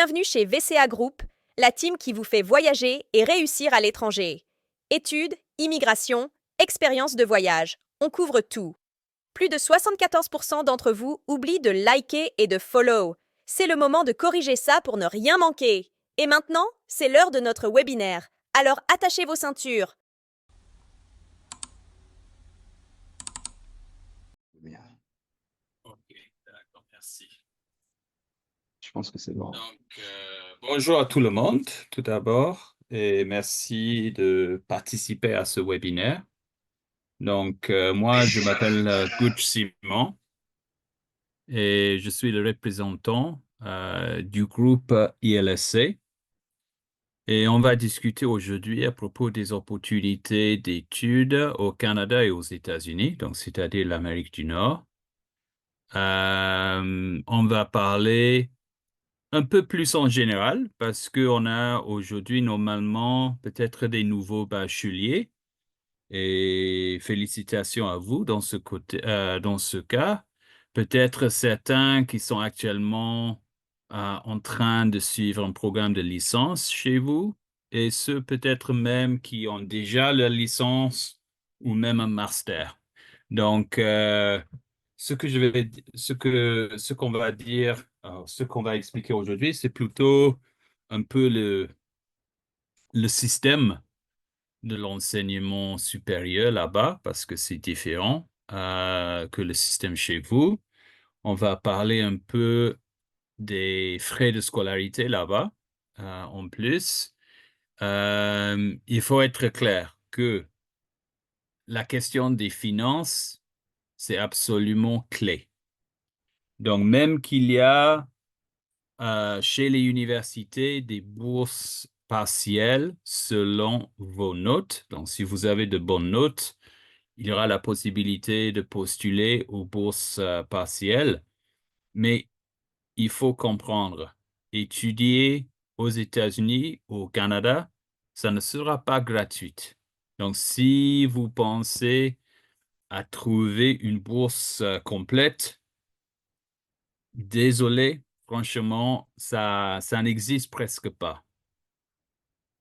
Bienvenue chez VCA Group, la team qui vous fait voyager et réussir à l'étranger. Études, immigration, expérience de voyage, on couvre tout. Plus de 74% d'entre vous oublient de liker et de follow. C'est le moment de corriger ça pour ne rien manquer. Et maintenant, c'est l'heure de notre webinaire. Alors attachez vos ceintures. Bien. Ok, d'accord, merci. Je pense que c'est bon. Donc, bonjour à tout le monde, tout d'abord, et merci de participer à ce webinaire. Donc, moi, je m'appelle Guch Simon et je suis le représentant du groupe ILSC. Et on va discuter aujourd'hui à propos des opportunités d'études au Canada et aux États-Unis, donc c'est-à-dire l'Amérique du Nord. On va parler un peu plus en général, parce qu'on a aujourd'hui normalement peut-être des nouveaux bacheliers. Et félicitations à vous dans ce côté, dans ce cas. Peut-être certains qui sont actuellement en train de suivre un programme de licence chez vous, et ceux peut-être même qui ont déjà leur licence ou même un master. Donc, ce qu'on va dire, ce qu'on va expliquer aujourd'hui, c'est plutôt un peu le système de l'enseignement supérieur là-bas, parce que c'est différent que le système chez vous. On va parler un peu des frais de scolarité là-bas, en plus. Il faut être clair que la question des finances, c'est absolument clé. Donc, même qu'il y a chez les universités des bourses partielles selon vos notes. Donc, si vous avez de bonnes notes, il y aura la possibilité de postuler aux bourses partielles. Mais il faut comprendre, étudier aux États-Unis, au Canada, ça ne sera pas gratuit. Donc, si vous pensez à trouver une bourse complète, désolé, franchement, ça n'existe presque pas.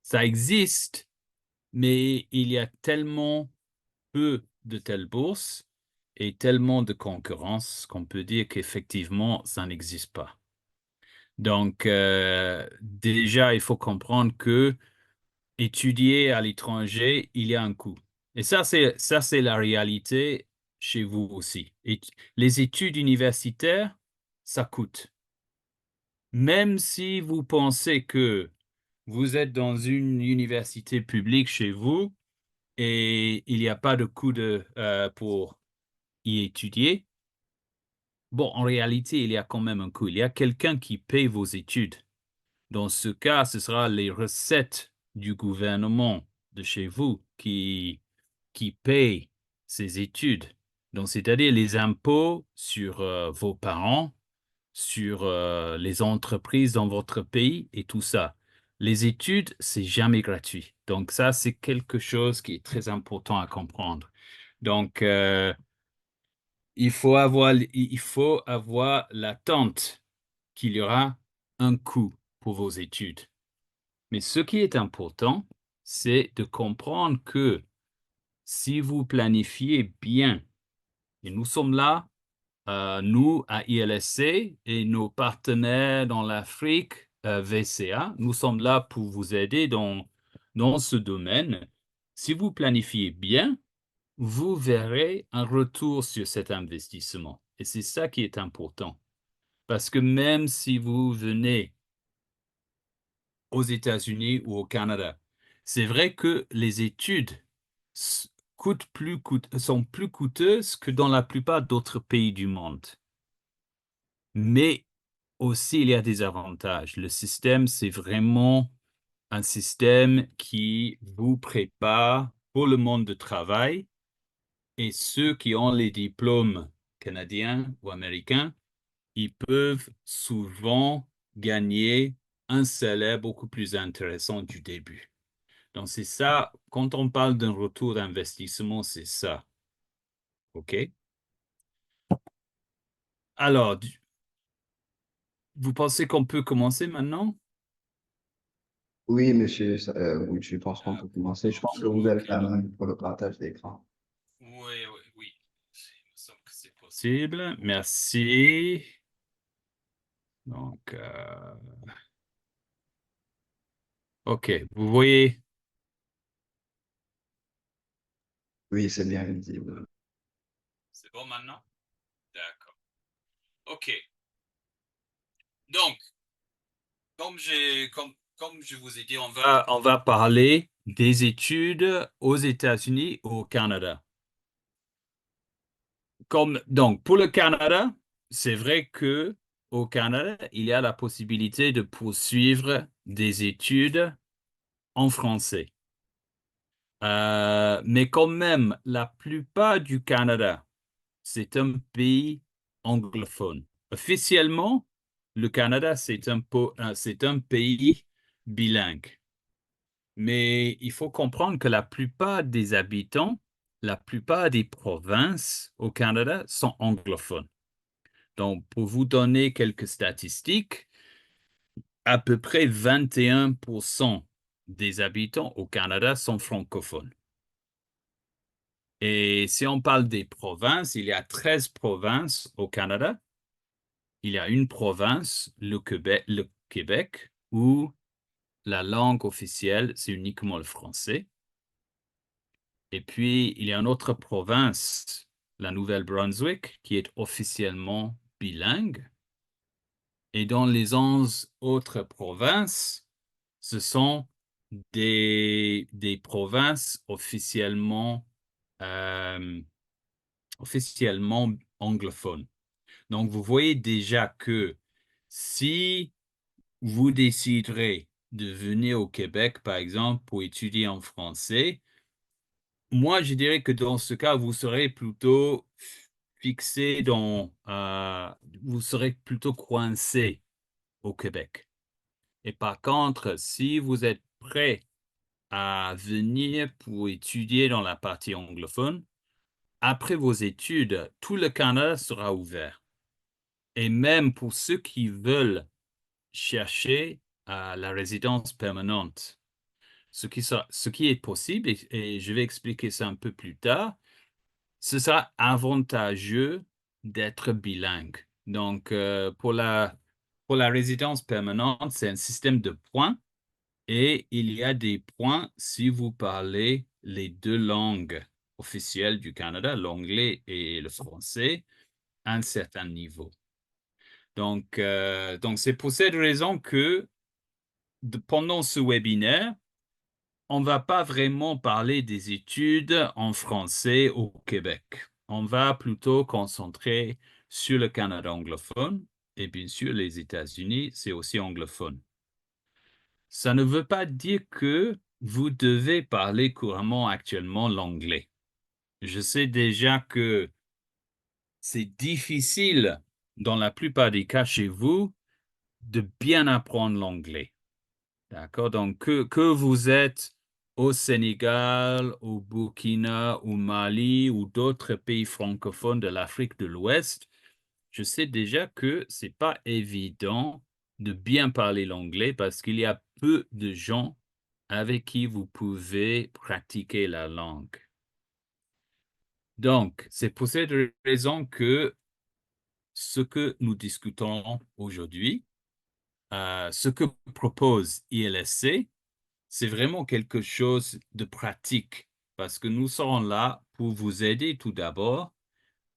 Ça existe, mais il y a tellement peu de telles bourses et tellement de concurrence qu'on peut dire qu'effectivement, ça n'existe pas. Donc, déjà, il faut comprendre que étudier à l'étranger, il y a un coût. Et ça, c'est la réalité chez vous aussi. Et les études universitaires, ça coûte. Même si vous pensez que vous êtes dans une université publique chez vous et il n'y a pas de coût pour y étudier, bon, en réalité, il y a quand même un coût. Il y a quelqu'un qui paye vos études. Dans ce cas, ce sera les recettes du gouvernement de chez vous qui payent ces études. Donc, c'est-à-dire les impôts sur vos parents, sur les entreprises dans votre pays et tout ça. Les études, c'est jamais gratuit. Donc ça, c'est quelque chose qui est très important à comprendre. Donc, il faut avoir l'attente qu'il y aura un coût pour vos études. Mais ce qui est important, c'est de comprendre que si vous planifiez bien, et nous sommes là, nous, à ILSC et nos partenaires dans l'Afrique, VCA, nous sommes là pour vous aider dans ce domaine. Si vous planifiez bien, vous verrez un retour sur cet investissement. Et c'est ça qui est important. Parce que même si vous venez aux États-Unis ou au Canada, c'est vrai que les études s- sont plus coûteuses que dans la plupart d'autres pays du monde. Mais aussi, il y a des avantages. Le système, c'est vraiment un système qui vous prépare pour le monde du travail et ceux qui ont les diplômes canadiens ou américains, ils peuvent souvent gagner un salaire beaucoup plus intéressant du début. Donc, c'est ça, quand on parle d'un retour d'investissement, c'est ça. OK? Alors, vous pensez qu'on peut commencer maintenant? Oui, monsieur, oui, je pense qu'on peut commencer. Je pense que vous avez Ok. la main pour le partage d'écran. Oui, oui, oui. Il me semble que c'est possible. Merci. Donc, OK. Vous voyez, Oui, c'est bien visible. c'est bon maintenant? D'accord. OK. Donc, comme je vous ai dit, on va parler des études aux États-Unis, au Canada. Donc, pour le Canada, c'est vrai que au Canada, il y a la possibilité de poursuivre des études en français. Mais quand même, la plupart du Canada, c'est un pays anglophone. Officiellement, le Canada, c'est un pays bilingue. Mais il faut comprendre que la plupart des habitants, la plupart des provinces au Canada sont anglophones. Donc, pour vous donner quelques statistiques, à peu près 21% des habitants au Canada sont francophones. Et si on parle des provinces, il y a 13 provinces au Canada. Il y a une province, le Québec, où la langue officielle, c'est uniquement le français. Et puis, il y a une autre province, la Nouvelle-Brunswick, qui est officiellement bilingue. Et dans les 11 autres provinces, ce sont des provinces euh, officiellement anglophones. Donc, vous voyez déjà que si vous déciderez de venir au Québec, par exemple, pour étudier en français, moi, je dirais que dans ce cas, vous serez plutôt fixé vous serez plutôt coincé au Québec. Et par contre, si vous êtes prêt à venir pour étudier dans la partie anglophone, après vos études, tout le Canada sera ouvert. Et même pour ceux qui veulent chercher la résidence permanente, ce qui est possible, et je vais expliquer ça un peu plus tard, ce sera avantageux d'être bilingue. Donc, pour la résidence permanente, c'est un système de points et il y a des points si vous parlez les deux langues officielles du Canada, l'anglais et le français, à un certain niveau. Donc c'est pour cette raison que pendant ce webinaire, on ne va pas vraiment parler des études en français au Québec. On va plutôt concentrer sur le Canada anglophone et bien sûr les États-Unis, c'est aussi anglophone. Ça ne veut pas dire que vous devez parler couramment actuellement l'anglais. Je sais déjà que c'est difficile dans la plupart des cas chez vous de bien apprendre l'anglais. D'accord? Donc, que vous êtes au Sénégal, au Burkina, au Mali ou d'autres pays francophones de l'Afrique de l'Ouest, je sais déjà que c'est pas évident de bien parler l'anglais parce qu'il y a peu de gens avec qui vous pouvez pratiquer la langue. Donc, c'est pour cette raison que ce que nous discutons aujourd'hui, ce que propose ILSC, c'est vraiment quelque chose de pratique parce que nous serons là pour vous aider tout d'abord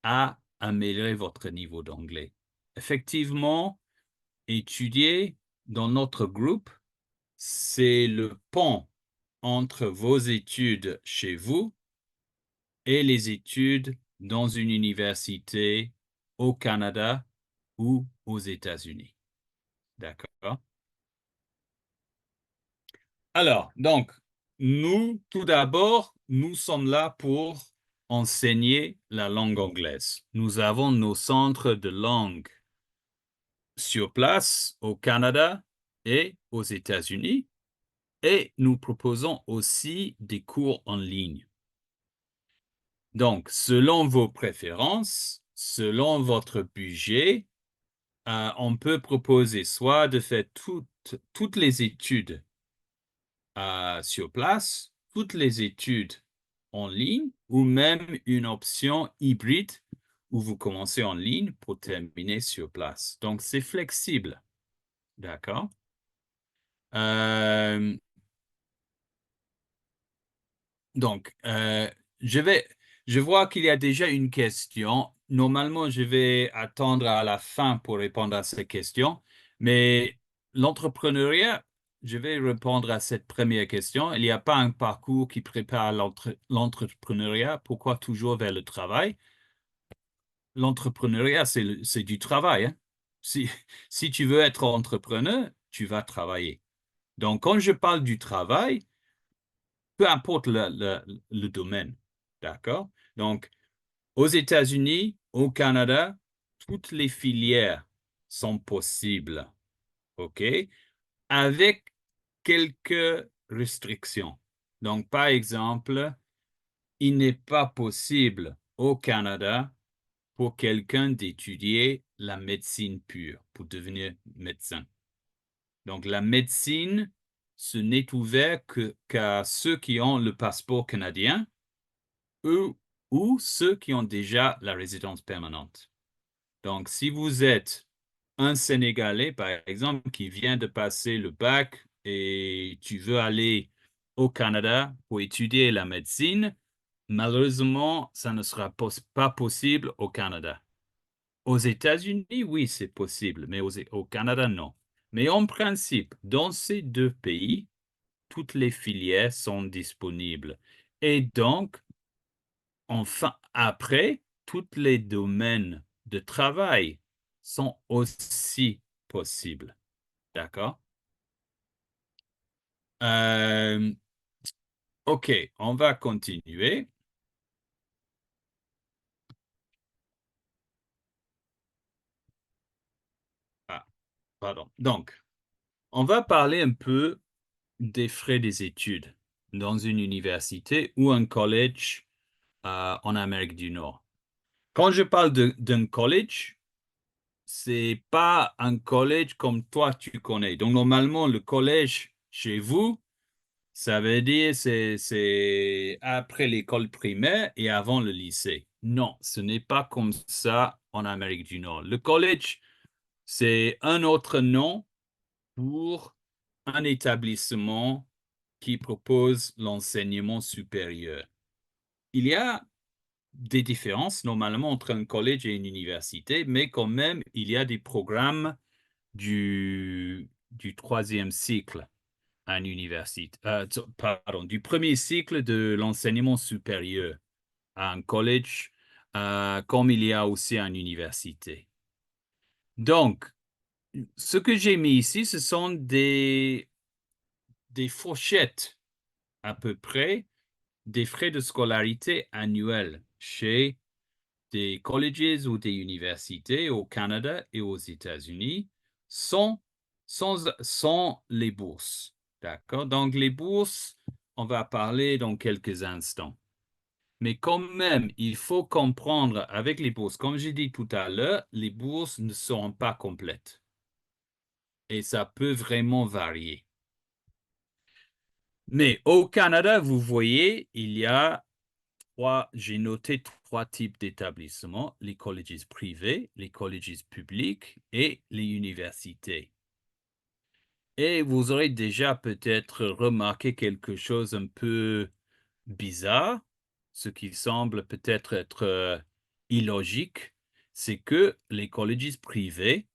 à améliorer votre niveau d'anglais. Effectivement, étudier dans notre groupe, c'est le pont entre vos études chez vous et les études dans une université au Canada ou aux États-Unis. D'accord? Alors, donc, nous, tout d'abord, nous sommes là pour enseigner la langue anglaise. Nous avons nos centres de langue sur place au Canada et aux États-Unis et nous proposons aussi des cours en ligne. Donc, selon vos préférences, selon votre budget, on peut proposer soit de faire toutes les études sur place, toutes les études en ligne, ou même une option hybride où vous commencez en ligne pour terminer sur place. Donc, c'est flexible. D'accord? Donc, je vois qu'il y a déjà une question. Normalement, je vais attendre à la fin pour répondre à ces questions, mais l'entrepreneuriat, je vais répondre à cette première question. Il n'y a pas un parcours qui prépare l'entrepreneuriat. Pourquoi toujours vers le travail? L'entrepreneuriat, c'est du travail, hein. Si tu veux être entrepreneur, tu vas travailler. Donc, quand je parle du travail, peu importe le domaine, d'accord? Donc, aux États-Unis, au Canada, toutes les filières sont possibles, OK? Avec quelques restrictions. Donc, par exemple, il n'est pas possible au Canada pour quelqu'un d'étudier la médecine pure, pour devenir médecin. Donc, la médecine, ce n'est ouvert qu'à ceux qui ont le passeport canadien eux ou ceux qui ont déjà la résidence permanente. Donc, si vous êtes un Sénégalais, par exemple, qui vient de passer le bac et tu veux aller au Canada pour étudier la médecine, malheureusement, ça ne sera pas possible au Canada. Aux États-Unis, oui, c'est possible, mais au Canada, non. Mais en principe, dans ces deux pays, toutes les filières sont disponibles. Et donc, enfin, après, tous les domaines de travail sont aussi possibles. D'accord? Euh, OK, on va continuer. Ah, pardon. Donc, on va parler un peu des frais des études dans une université ou un collège en Amérique du Nord. Quand je parle d'un collège, c'est pas un collège comme toi tu connais. Donc, normalement, le collège chez vous, ça veut dire c'est après l'école primaire et avant le lycée. Non, ce n'est pas comme ça en Amérique du Nord. Le college, c'est un autre nom pour un établissement qui propose l'enseignement supérieur. Il y a des différences normalement entre un collège et une université, mais quand même, il y a des programmes du troisième cycle à une université, pardon, du premier cycle de l'enseignement supérieur à un collège, comme il y a aussi à une université. Donc, ce que j'ai mis ici, ce sont des fourchettes à peu près des frais de scolarité annuels chez des colleges ou des universités au Canada et aux États-Unis sans les bourses. D'accord? Donc, les bourses, on va parler dans quelques instants. Mais quand même, il faut comprendre avec les bourses, comme j'ai dit tout à l'heure, les bourses ne seront pas complètes. Et ça peut vraiment varier. Mais au Canada, vous voyez, il y a j'ai noté trois types d'établissements, les colleges privés, les colleges publics et les universités. Et vous aurez déjà peut-être remarqué quelque chose un peu bizarre, ce qui semble peut-être être illogique, c'est que les colleges privés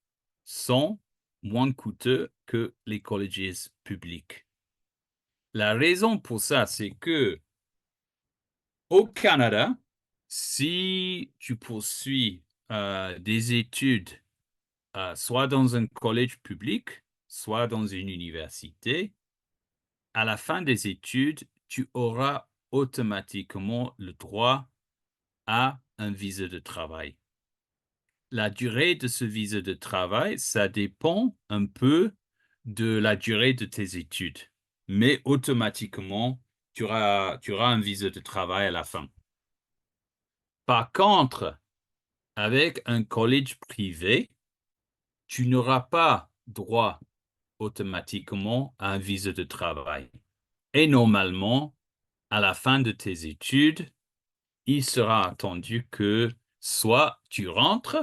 sont moins coûteux que les colleges publics. La raison pour ça, c'est que au Canada, si tu poursuis des études, soit dans un collège public, soit dans une université, à la fin des études, tu auras automatiquement le droit à un visa de travail. La durée de ce visa de travail, ça dépend un peu de la durée de tes études, mais automatiquement, tu auras un visa de travail à la fin. Par contre, avec un collège privé, tu n'auras pas droit automatiquement à un visa de travail. Et normalement, à la fin de tes études, il sera attendu que soit tu rentres,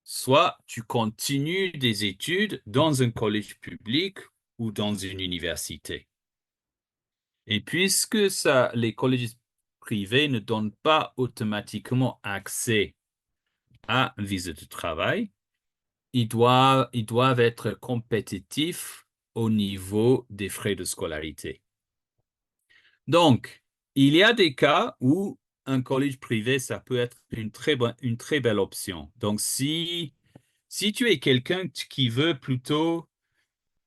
soit tu continues des études dans un collège public ou dans une université. Et puisque les collèges privés ne donnent pas automatiquement accès à un visa de travail, ils doivent être compétitifs au niveau des frais de scolarité. Donc, il y a des cas où un collège privé, ça peut être une très belle option. Donc, si tu es quelqu'un qui veut plutôt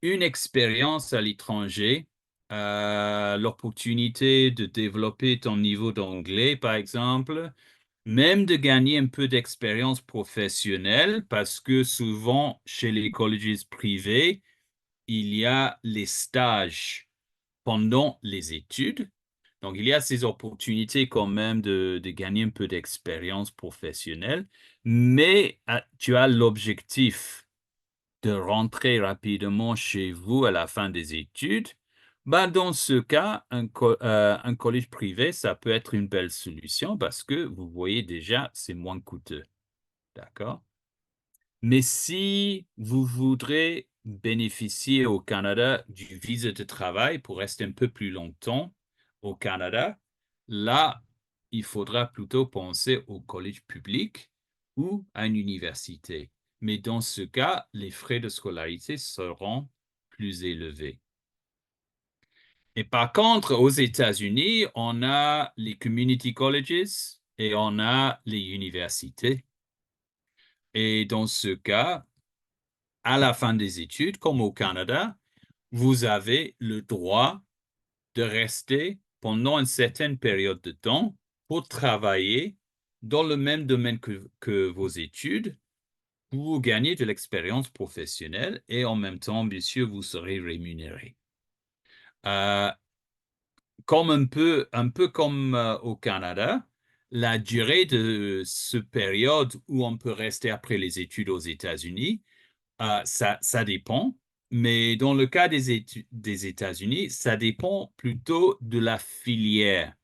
une expérience à l'étranger, l'opportunité de développer ton niveau d'anglais, par exemple, même de gagner un peu d'expérience professionnelle, parce que souvent, chez les colleges privés, il y a les stages pendant les études. Donc, il y a ces opportunités quand même de gagner un peu d'expérience professionnelle, mais tu as l'objectif de rentrer rapidement chez vous à la fin des études. Dans ce cas, un collège privé, ça peut être une belle solution parce que vous voyez déjà, c'est moins coûteux. D'accord? Mais si vous voudrez bénéficier au Canada du visa de travail pour rester un peu plus longtemps au Canada, là, il faudra plutôt penser au collège public ou à une université. Mais dans ce cas, les frais de scolarité seront plus élevés. Et par contre, aux États-Unis, on a les community colleges et on a les universités. Et dans ce cas, à la fin des études, comme au Canada, vous avez le droit de rester pendant une certaine période de temps pour travailler dans le même domaine que vos études, pour gagner de l'expérience professionnelle et en même temps, bien sûr, vous serez rémunéré. Euh, Comme un peu comme au Canada, la durée de cette période où on peut rester après les études aux États-Unis, ça dépend, mais dans le cas des États-Unis, ça dépend plutôt de la filière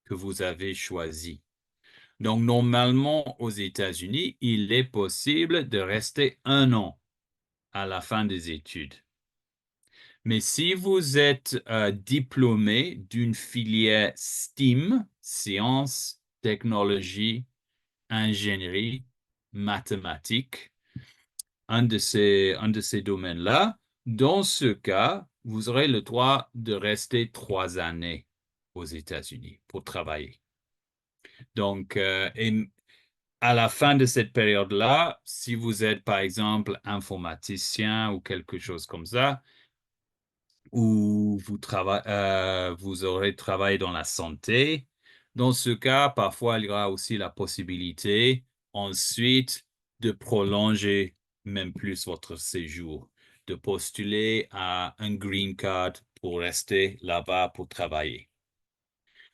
que vous avez choisie. Donc, normalement, aux États-Unis, il est possible de rester 1 an à la fin des études. Mais si vous êtes diplômé d'une filière STEAM, sciences, technologie, ingénierie, mathématiques, un de ces domaines-là, dans ce cas, vous aurez le droit de rester 3 années aux États-Unis pour travailler. Donc, et à la fin de cette période-là, si vous êtes, par exemple, informaticien ou quelque chose comme ça, ou vous aurez travaillé dans la santé, dans ce cas, parfois, il y aura aussi la possibilité ensuite de prolonger même plus votre séjour, de postuler à un green card pour rester là-bas pour travailler.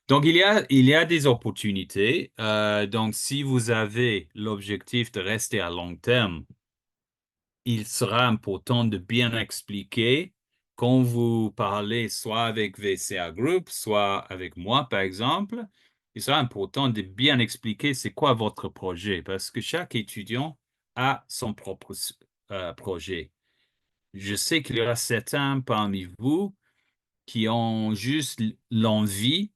Donc, il y a des opportunités. Donc, si vous avez l'objectif de rester à long terme, il sera important de bien expliquer quand vous parlez soit avec VCA Group, soit avec moi, par exemple. Il sera important de bien expliquer c'est quoi votre projet parce que chaque étudiant a son propre projet. Je sais qu'il y aura certains parmi vous qui ont juste l'envie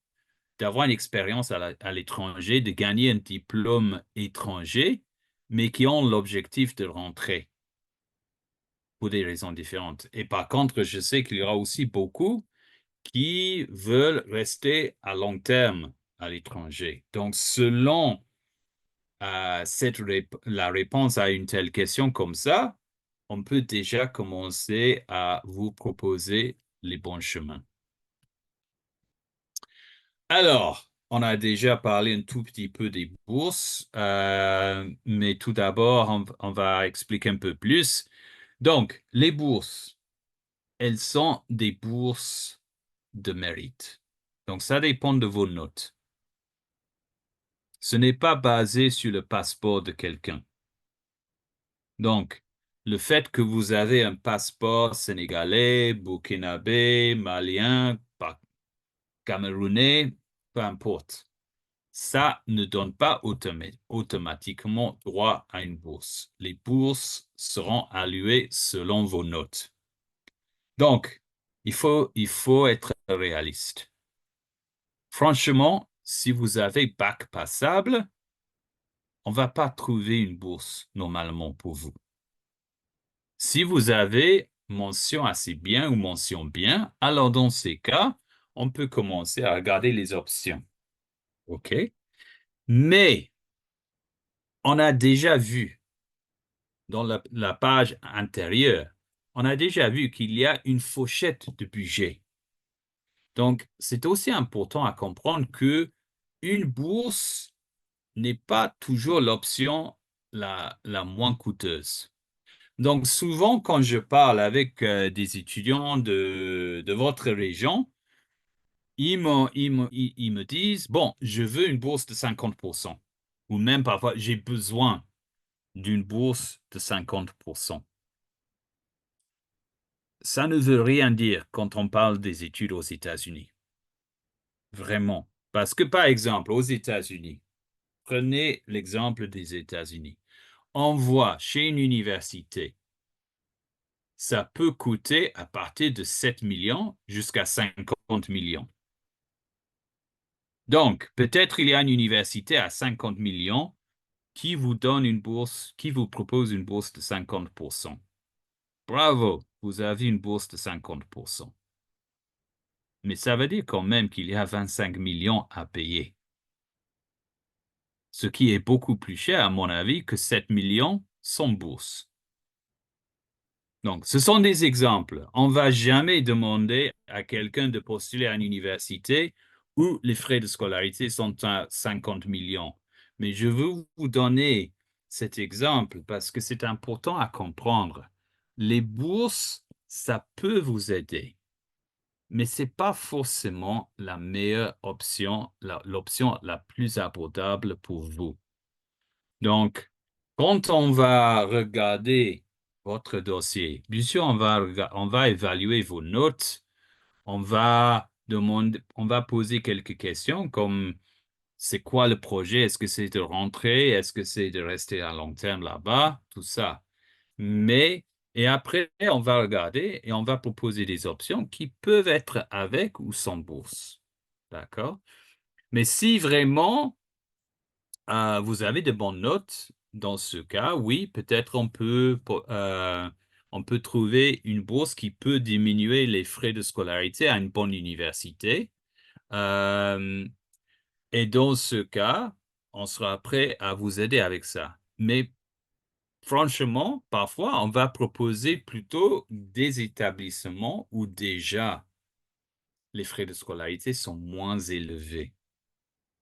d'avoir une expérience à l'étranger, de gagner un diplôme étranger, mais qui ont l'objectif de rentrer pour des raisons différentes. Et par contre, je sais qu'il y aura aussi beaucoup qui veulent rester à long terme à l'étranger. Donc, selon la réponse à une telle question comme ça, on peut déjà commencer à vous proposer les bons chemins. Alors, on a déjà parlé un tout petit peu des bourses, mais tout d'abord, on va expliquer un peu plus. Donc, les bourses, elles sont des bourses de mérite. Donc, ça dépend de vos notes. Ce n'est pas basé sur le passeport de quelqu'un. Donc, le fait que vous avez un passeport sénégalais, burkinabé, malien, camerounais, peu importe. Ça ne donne pas automatiquement droit à une bourse. Les bourses seront allouées selon vos notes. Donc, il faut être réaliste. Franchement, si vous avez bac passable, on ne va pas trouver une bourse normalement pour vous. Si vous avez mention assez bien ou mention bien, alors dans ces cas, on peut commencer à regarder les options. OK? Mais on a déjà vu dans la page intérieure, on a déjà vu qu'il y a une fourchette de budget. Donc, c'est aussi important à comprendre que une bourse n'est pas toujours l'option la moins coûteuse. Donc, souvent, quand je parle avec des étudiants de votre région, ils me disent, bon, je veux une bourse de 50%. Ou même parfois, j'ai besoin d'une bourse de 50%. Ça ne veut rien dire quand on parle des études aux États-Unis. Vraiment. Parce que, par exemple, aux États-Unis, prenez l'exemple des États-Unis. On voit chez une université, ça peut coûter à partir de 7 millions jusqu'à 50 millions. Donc, peut-être il y a une université à 50 millions qui vous donne une bourse, qui vous propose une bourse de 50%. Bravo, vous avez une bourse de 50%. Mais ça veut dire quand même qu'il y a 25 millions à payer. Ce qui est beaucoup plus cher, à mon avis, que 7 millions sans bourse. Donc, ce sont des exemples. On ne va jamais demander à quelqu'un de postuler à une université où les frais de scolarité sont à 50 millions. Mais je veux vous donner cet exemple parce que c'est important à comprendre. Les bourses, ça peut vous aider, mais ce n'est pas forcément la meilleure option, l'option la plus abordable pour vous. Donc, quand on va regarder votre dossier, bien sûr, on va évaluer vos notes, on va poser quelques questions comme c'est quoi le projet? Est-ce que c'est de rentrer? Est-ce que c'est de rester à long terme là-bas? Tout ça. Et après, on va regarder et on va proposer des options qui peuvent être avec ou sans bourse. D'accord? Mais si vraiment vous avez de bonnes notes, dans ce cas, oui, peut-être on peut trouver une bourse qui peut diminuer les frais de scolarité à une bonne université. Euh, et dans ce cas, on sera prêt à vous aider avec ça. Mais franchement, parfois, on va proposer plutôt des établissements où déjà les frais de scolarité sont moins élevés.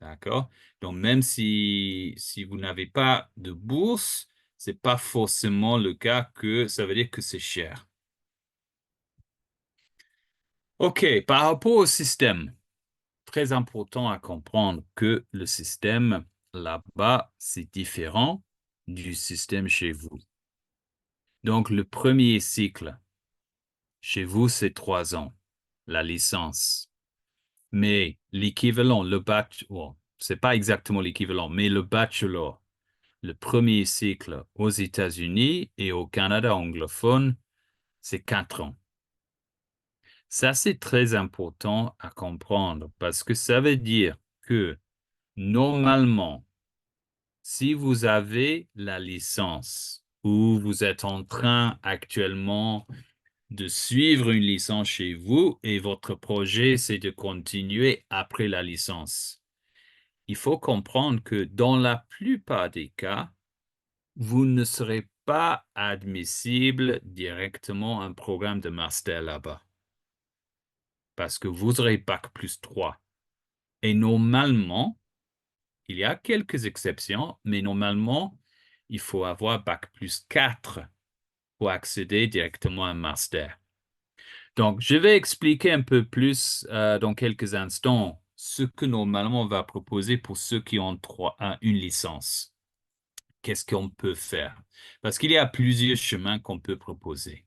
D'accord? Donc, même si vous n'avez pas de bourse, ce n'est pas forcément le cas que ça veut dire que c'est cher. OK, par rapport au système, très important à comprendre que le système là-bas, c'est différent du système chez vous. Donc, le premier cycle, chez vous, c'est 3 ans, la licence. Mais l'équivalent, le bachelor, c'est pas exactement l'équivalent, mais le bachelor, le premier cycle aux États-Unis et au Canada anglophone, c'est 4 ans. Ça, c'est très important à comprendre parce que ça veut dire que normalement, si vous avez la licence ou vous êtes en train actuellement de suivre une licence chez vous et votre projet, c'est de continuer après la licence, il faut comprendre que dans la plupart des cas, vous ne serez pas admissible directement à un programme de master là-bas parce que vous aurez Bac+3. Et normalement, il y a quelques exceptions, mais normalement, il faut avoir Bac+4 pour accéder directement à un master. Donc, je vais expliquer un peu plus dans quelques instants ce que normalement on va proposer pour ceux qui ont une licence. qu'est-ce qu'on peut faire? Parce qu'il y a plusieurs chemins qu'on peut proposer.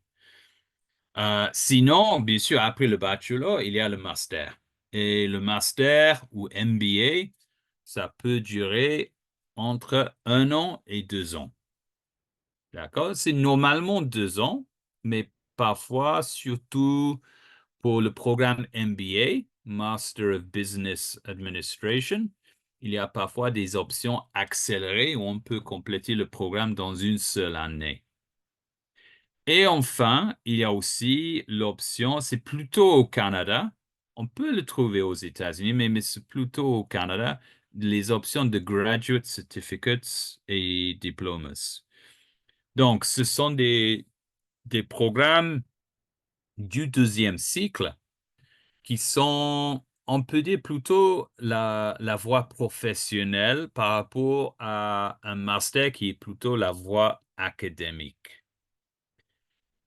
Sinon, bien sûr, après le bachelor, il y a le master. Et le master ou MBA, ça peut durer entre 1 an et 2 ans. D'accord? C'est normalement 2 ans, mais parfois, surtout pour le programme MBA, Master of Business Administration, il y a parfois des options accélérées où on peut compléter le programme dans une seule année. Et enfin, il y a aussi l'option, c'est plutôt au Canada, on peut le trouver aux États-Unis, mais c'est plutôt au Canada, les options de Graduate Certificates et Diplomas. Donc, ce sont des programmes du deuxième cycle qui sont, on peut dire, plutôt la voie professionnelle par rapport à un master qui est plutôt la voie académique.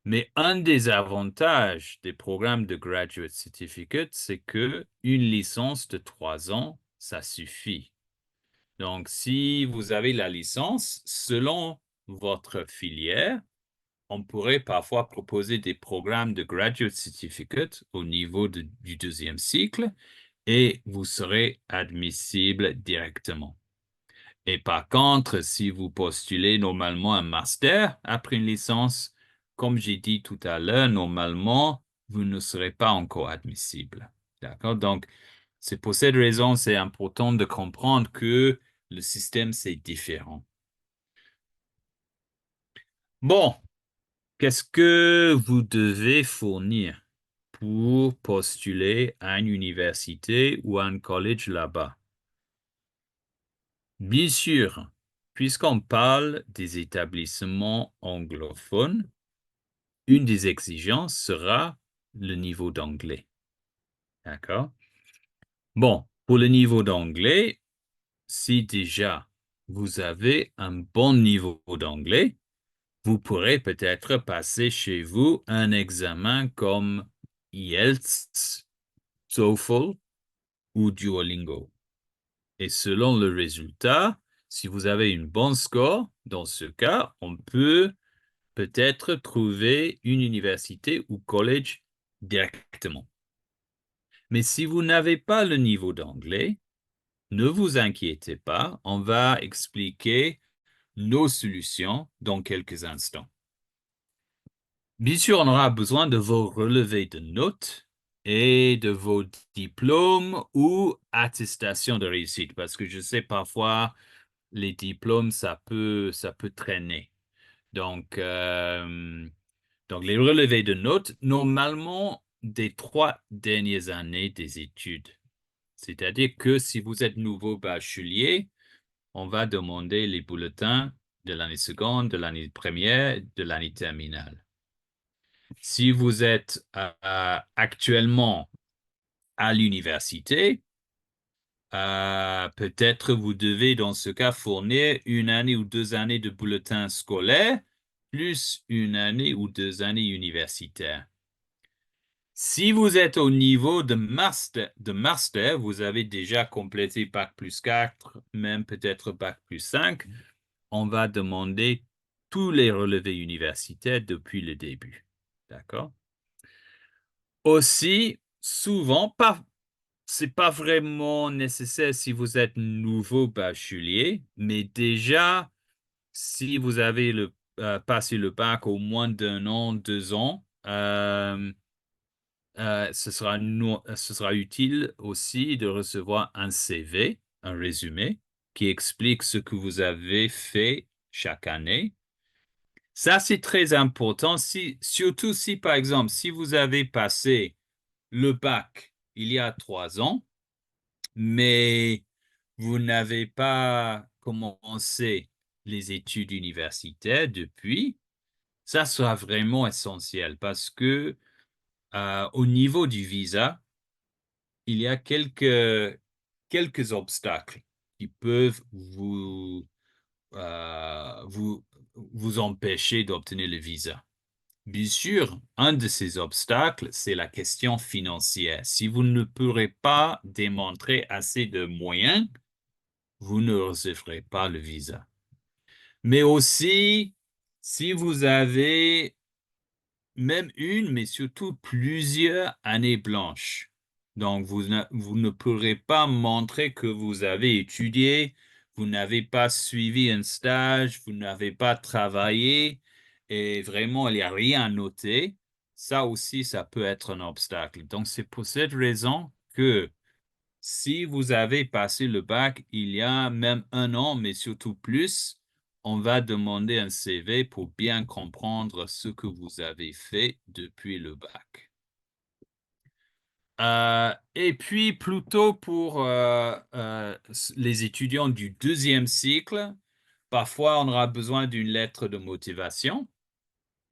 Mais un des avantages des programmes de Graduate Certificate, c'est que une licence de 3 ans, ça suffit. Donc, si vous avez la licence, selon votre filière, on pourrait parfois proposer des programmes de Graduate Certificate au niveau du deuxième cycle et vous serez admissible directement. Et par contre, si vous postulez normalement un master après une licence, comme j'ai dit tout à l'heure, normalement, vous ne serez pas encore admissible. D'accord? Donc, c'est pour cette raison, c'est important de comprendre que le système, c'est différent. Bon, qu'est-ce que vous devez fournir pour postuler à une université ou à un collège là-bas? Bien sûr, puisqu'on parle des établissements anglophones, une des exigences sera le niveau d'anglais. D'accord? Bon, pour le niveau d'anglais, si déjà vous avez un bon niveau d'anglais, vous pourrez peut-être passer chez vous un examen comme IELTS, TOEFL ou Duolingo. Et selon le résultat, si vous avez une bonne score, dans ce cas, on peut peut-être trouver une université ou collège directement. Mais si vous n'avez pas le niveau d'anglais, ne vous inquiétez pas, on va expliquer nos solutions dans quelques instants. Bien sûr, on aura besoin de vos relevés de notes et de vos diplômes ou attestations de réussite, parce que je sais parfois les diplômes, ça peut traîner. Donc, les relevés de notes, normalement, des 3 dernières années des études. C'est-à-dire que si vous êtes nouveau bachelier, on va demander les bulletins de l'année seconde, de l'année première, de l'année terminale. Si vous êtes actuellement à l'université, peut-être vous devez dans ce cas fournir 1 année ou 2 années de bulletins scolaires, plus 1 année ou 2 années universitaires. Si vous êtes au niveau de master, vous avez déjà complété Bac plus 4, même peut-être Bac plus 5, on va demander tous les relevés universitaires depuis le début. D'accord? Aussi, souvent, c'est pas vraiment nécessaire si vous êtes nouveau bachelier, mais déjà, si vous avez passé le bac au moins d'1 an, 2 ans, ce sera utile aussi de recevoir un CV, un résumé, qui explique ce que vous avez fait chaque année. Ça, c'est très important, surtout si, par exemple, si vous avez passé le bac il y a 3 ans, mais vous n'avez pas commencé les études universitaires depuis, ça sera vraiment essentiel parce que au niveau du visa, il y a quelques obstacles qui peuvent vous empêcher d'obtenir le visa. Bien sûr, un de ces obstacles, c'est la question financière. Si vous ne pourrez pas démontrer assez de moyens, vous ne recevrez pas le visa. Mais aussi, si vous avez même une, mais surtout plusieurs années blanches. Donc, vous ne pourrez pas montrer que vous avez étudié, vous n'avez pas suivi un stage, vous n'avez pas travaillé, et vraiment, il n'y a rien à noter. Ça aussi, ça peut être un obstacle. Donc, c'est pour cette raison que si vous avez passé le bac il y a même 1 an, mais surtout plus, on va demander un CV pour bien comprendre ce que vous avez fait depuis le bac. Et puis, plutôt pour les étudiants du 2e cycle, parfois on aura besoin d'une lettre de motivation,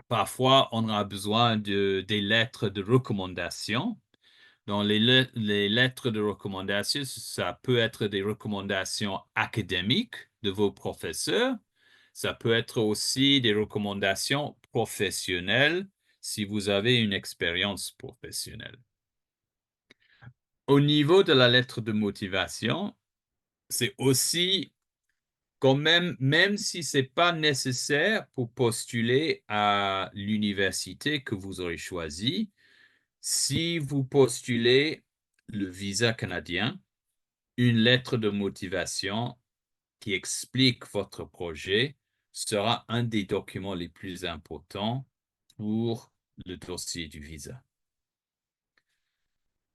parfois on aura besoin des lettres de recommandation. Dans les lettres de recommandation, ça peut être des recommandations académiques de vos professeurs. Ça peut être aussi des recommandations professionnelles si vous avez une expérience professionnelle. Au niveau de la lettre de motivation, c'est aussi quand même si ce n'est pas nécessaire pour postuler à l'université que vous aurez choisie, si vous postulez le visa canadien, une lettre de motivation qui explique votre projet sera un des documents les plus importants pour le dossier du visa.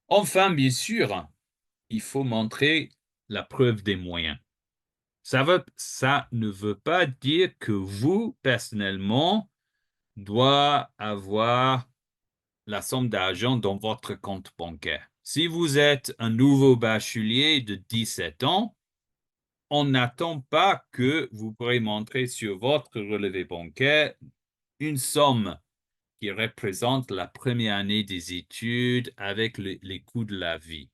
Enfin, bien sûr, il faut montrer la preuve des moyens. Ça ne veut pas dire que vous, personnellement, doit avoir la somme d'argent dans votre compte bancaire. Si vous êtes un nouveau bachelier de 17 ans, on n'attend pas que vous pourrez montrer sur votre relevé bancaire une somme qui représente la première année des études avec les coûts de la vie.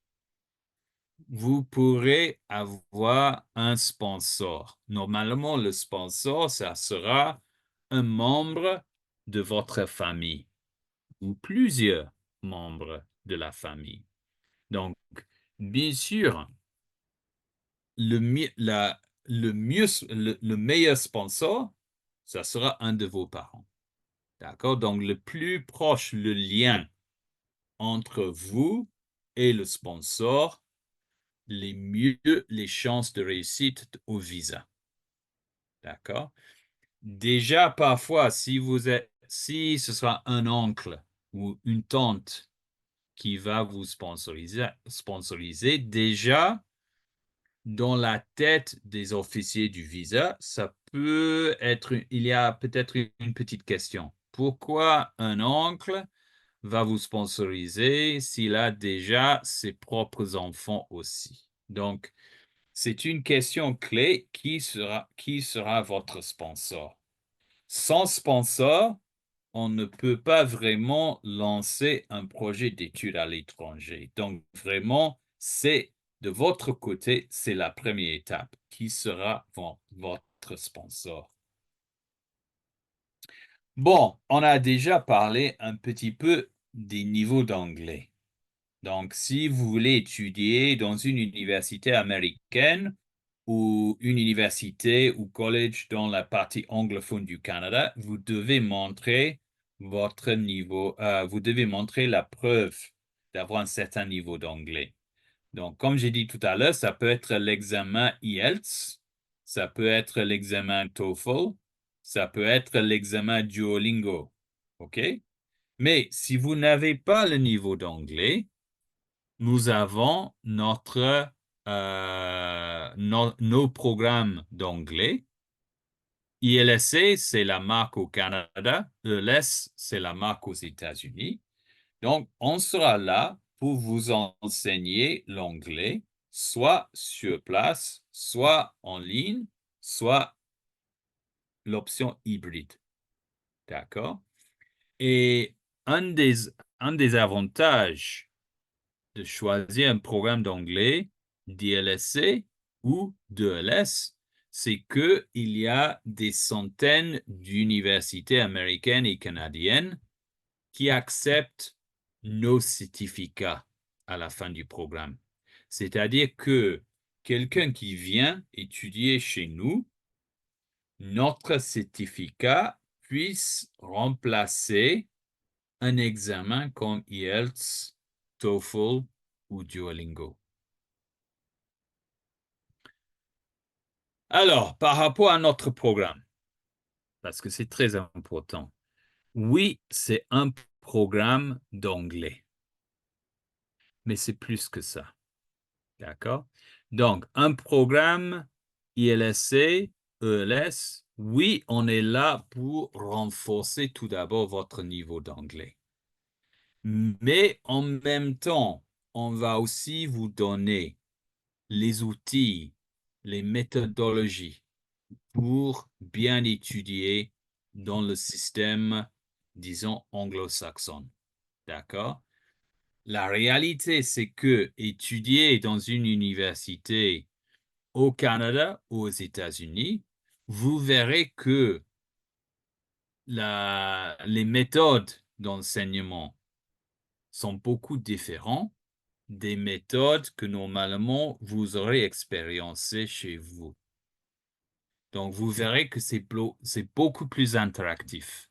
Vous pourrez avoir un sponsor. Normalement, le sponsor, ça sera un membre de votre famille ou plusieurs membres de la famille. Donc, bien sûr, le meilleur sponsor, ça sera un de vos parents. D'accord? Donc, le plus proche, le lien entre vous et le sponsor, les mieux les chances de réussite au visa. D'accord? Déjà, parfois, si ce sera un oncle ou une tante qui va vous sponsoriser, déjà, dans la tête des officiers du visa, il y a peut-être une petite question. Pourquoi un oncle va vous sponsoriser s'il a déjà ses propres enfants aussi? Donc, c'est une question clé. Qui sera votre sponsor? Sans sponsor, on ne peut pas vraiment lancer un projet d'études à l'étranger. Donc, vraiment, de votre côté, c'est la première étape. Qui sera votre sponsor? Bon, on a déjà parlé un petit peu des niveaux d'anglais. Donc, si vous voulez étudier dans une université américaine ou une université ou collège dans la partie anglophone du Canada, vous devez montrer votre niveau, vous devez montrer la preuve d'avoir un certain niveau d'anglais. Donc, comme j'ai dit tout à l'heure, ça peut être l'examen IELTS, ça peut être l'examen TOEFL, ça peut être l'examen Duolingo. OK? Mais si vous n'avez pas le niveau d'anglais, nous avons nos programmes d'anglais. ILSC, c'est la marque au Canada. ELS, c'est la marque aux États-Unis. Donc, on sera là pour vous enseigner l'anglais, soit sur place, soit en ligne, soit l'option hybride. D'accord? Et un des avantages de choisir un programme d'anglais, d'ILSC ou d'ELS, c'est qu'il y a des centaines d'universités américaines et canadiennes qui acceptent nos certificats à la fin du programme. C'est-à-dire que quelqu'un qui vient étudier chez nous notre certificat puisse remplacer un examen comme IELTS, TOEFL ou Duolingo. Alors, par rapport à notre programme, parce que c'est très important, oui, c'est un programme d'anglais, mais c'est plus que ça. D'accord? Donc, un programme ILSC, ELS, oui, on est là pour renforcer tout d'abord votre niveau d'anglais. Mais en même temps, on va aussi vous donner les outils, les méthodologies pour bien étudier dans le système, disons, anglo-saxon. D'accord? La réalité, c'est que étudier dans une université au Canada ou aux États-Unis, vous verrez que les méthodes d'enseignement sont beaucoup différentes des méthodes que normalement vous aurez expérimentées chez vous. Donc, vous verrez que c'est beaucoup plus interactif.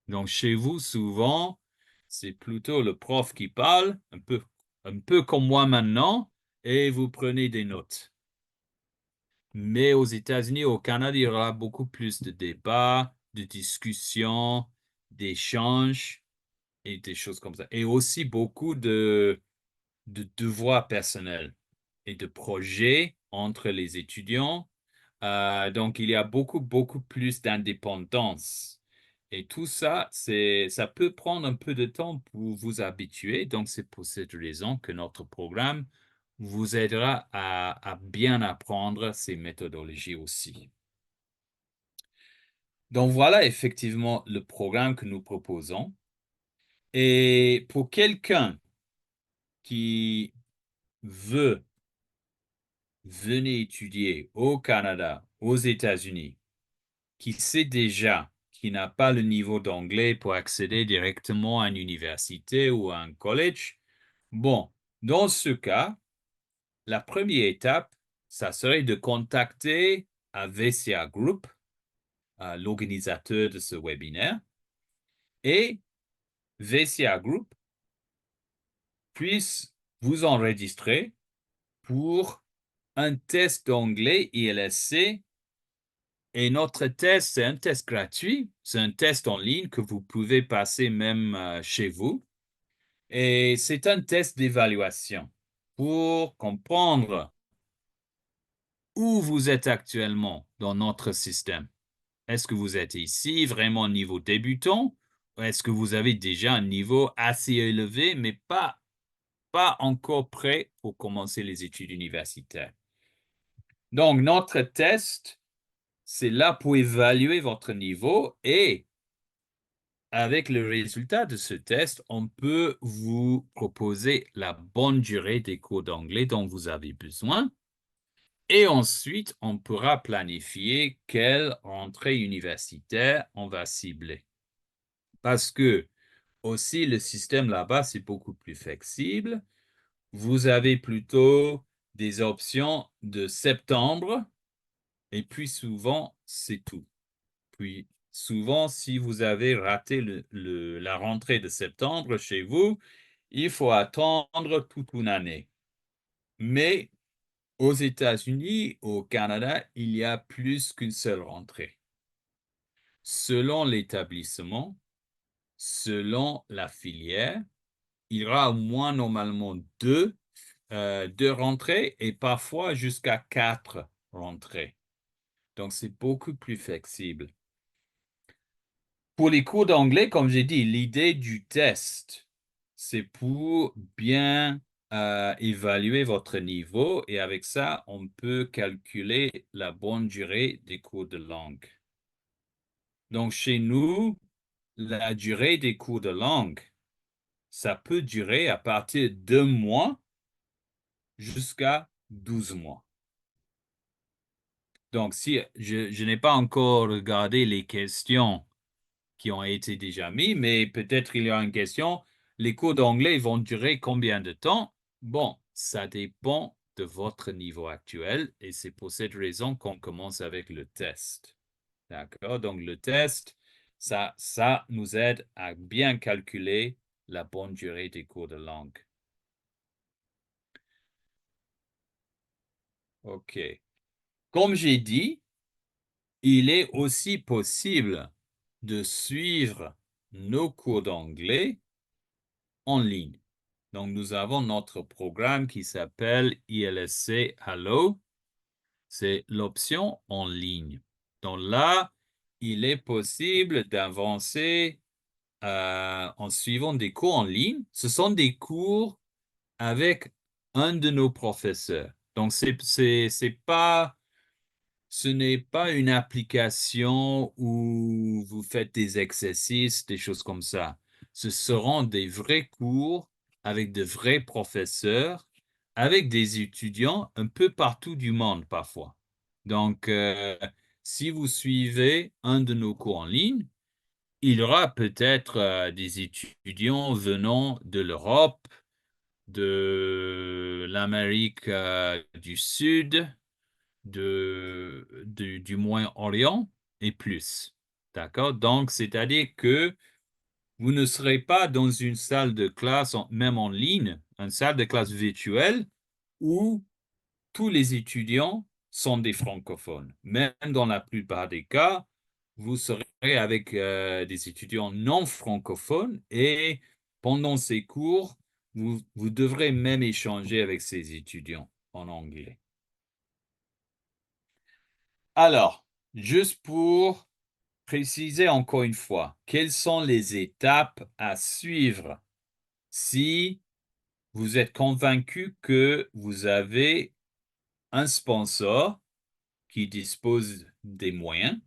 Donc, chez vous, souvent, c'est plutôt le prof qui parle, un peu comme moi maintenant, et vous prenez des notes. Mais aux États-Unis, au Canada, il y aura beaucoup plus de débats, de discussions, d'échanges et des choses comme ça. Et aussi beaucoup de devoirs personnels et de projets entre les étudiants. Donc, il y a beaucoup plus d'indépendance. Et tout ça, ça peut prendre un peu de temps pour vous habituer. Donc, c'est pour cette raison que notre programme vous aidera à bien apprendre ces méthodologies aussi. Donc, voilà effectivement le programme que nous proposons. Et pour quelqu'un qui veut venir étudier au Canada, aux États-Unis, qui sait déjà qu'il n'a pas le niveau d'anglais pour accéder directement à une université ou à un collège, bon, dans ce cas, la première étape, ça serait de contacter VCA Group, l'organisateur de ce webinaire, et VCA Group puisse vous enregistrer pour un test d'anglais ILSC. Et notre test, c'est un test gratuit, c'est un test en ligne que vous pouvez passer même chez vous. Et c'est un test d'évaluation pour comprendre où vous êtes actuellement dans notre système. Est-ce que vous êtes ici vraiment au niveau débutant ou est-ce que vous avez déjà un niveau assez élevé, mais pas encore prêt pour commencer les études universitaires? Donc, notre test, c'est là pour évaluer votre niveau et avec le résultat de ce test, on peut vous proposer la bonne durée des cours d'anglais dont vous avez besoin. Et ensuite, on pourra planifier quelle rentrée universitaire on va cibler. Parce que aussi, le système là-bas, c'est beaucoup plus flexible. Vous avez plutôt des options de septembre et puis souvent, c'est tout. Puis souvent, si vous avez raté la rentrée de septembre chez vous, il faut attendre toute une année. Mais aux États-Unis, au Canada, il y a plus qu'une seule rentrée. Selon l'établissement, selon la filière, il y aura au moins normalement deux rentrées et parfois jusqu'à 4 rentrées. Donc, c'est beaucoup plus flexible. Pour les cours d'anglais, comme j'ai dit, l'idée du test, c'est pour bien évaluer votre niveau et avec ça, on peut calculer la bonne durée des cours de langue. Donc, chez nous, la durée des cours de langue, ça peut durer à partir de 2 mois jusqu'à 12 mois. Donc, si je n'ai pas encore regardé les questions qui ont été déjà mises, mais peut-être il y a une question. Les cours d'anglais vont durer combien de temps? Bon, ça dépend de votre niveau actuel et c'est pour cette raison qu'on commence avec le test. D'accord? Donc, le test, ça nous aide à bien calculer la bonne durée des cours de langue. OK. Comme j'ai dit, il est aussi possible de suivre nos cours d'anglais en ligne. Donc, nous avons notre programme qui s'appelle ILSC Hello. C'est l'option en ligne. Donc là, il est possible d'avancer en suivant des cours en ligne. Ce sont des cours avec un de nos professeurs. Donc, ce n'est pas une application où vous faites des exercices, des choses comme ça. Ce seront des vrais cours avec de vrais professeurs, avec des étudiants un peu partout du monde parfois. Donc, si vous suivez un de nos cours en ligne, il y aura peut-être des étudiants venant de l'Europe, de l'Amérique du Sud, du Moyen-Orient et plus. D'accord? Donc, c'est-à-dire que vous ne serez pas dans une salle de classe, même en ligne, une salle de classe virtuelle où tous les étudiants sont des francophones. Même dans la plupart des cas, vous serez avec des étudiants non francophones et pendant ces cours, vous devrez même échanger avec ces étudiants en anglais. Alors, juste pour préciser encore une fois, quelles sont les étapes à suivre si vous êtes convaincu que vous avez un sponsor qui dispose des moyens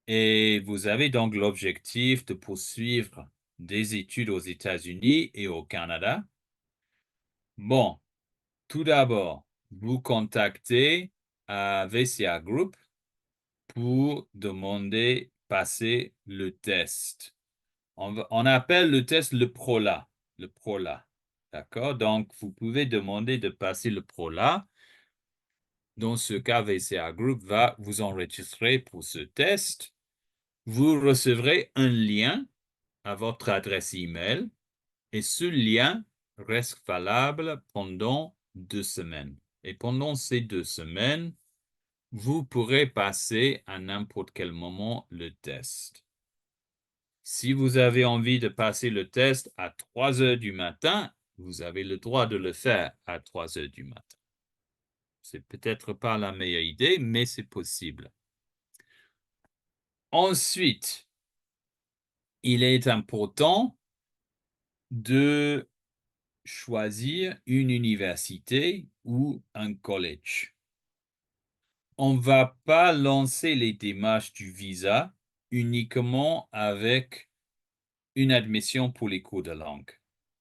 et vous avez donc l'objectif de poursuivre des études aux États-Unis et au Canada. Bon, tout d'abord, vous contactez VCA Group pour demander passer le test. On appelle le test le PROLA. Le PROLA. D'accord? Donc, vous pouvez demander de passer le PROLA. Dans ce cas, VCA Group va vous enregistrer pour ce test. Vous recevrez un lien à votre adresse email et ce lien reste valable pendant 2 semaines. Et pendant ces 2 semaines, vous pourrez passer à n'importe quel moment le test. Si vous avez envie de passer le test à 3 heures du matin, vous avez le droit de le faire à 3 heures du matin. C'est peut-être pas la meilleure idée, mais c'est possible. Ensuite, il est important de choisir une université ou un collège. On ne va pas lancer les démarches du visa uniquement avec une admission pour les cours de langue.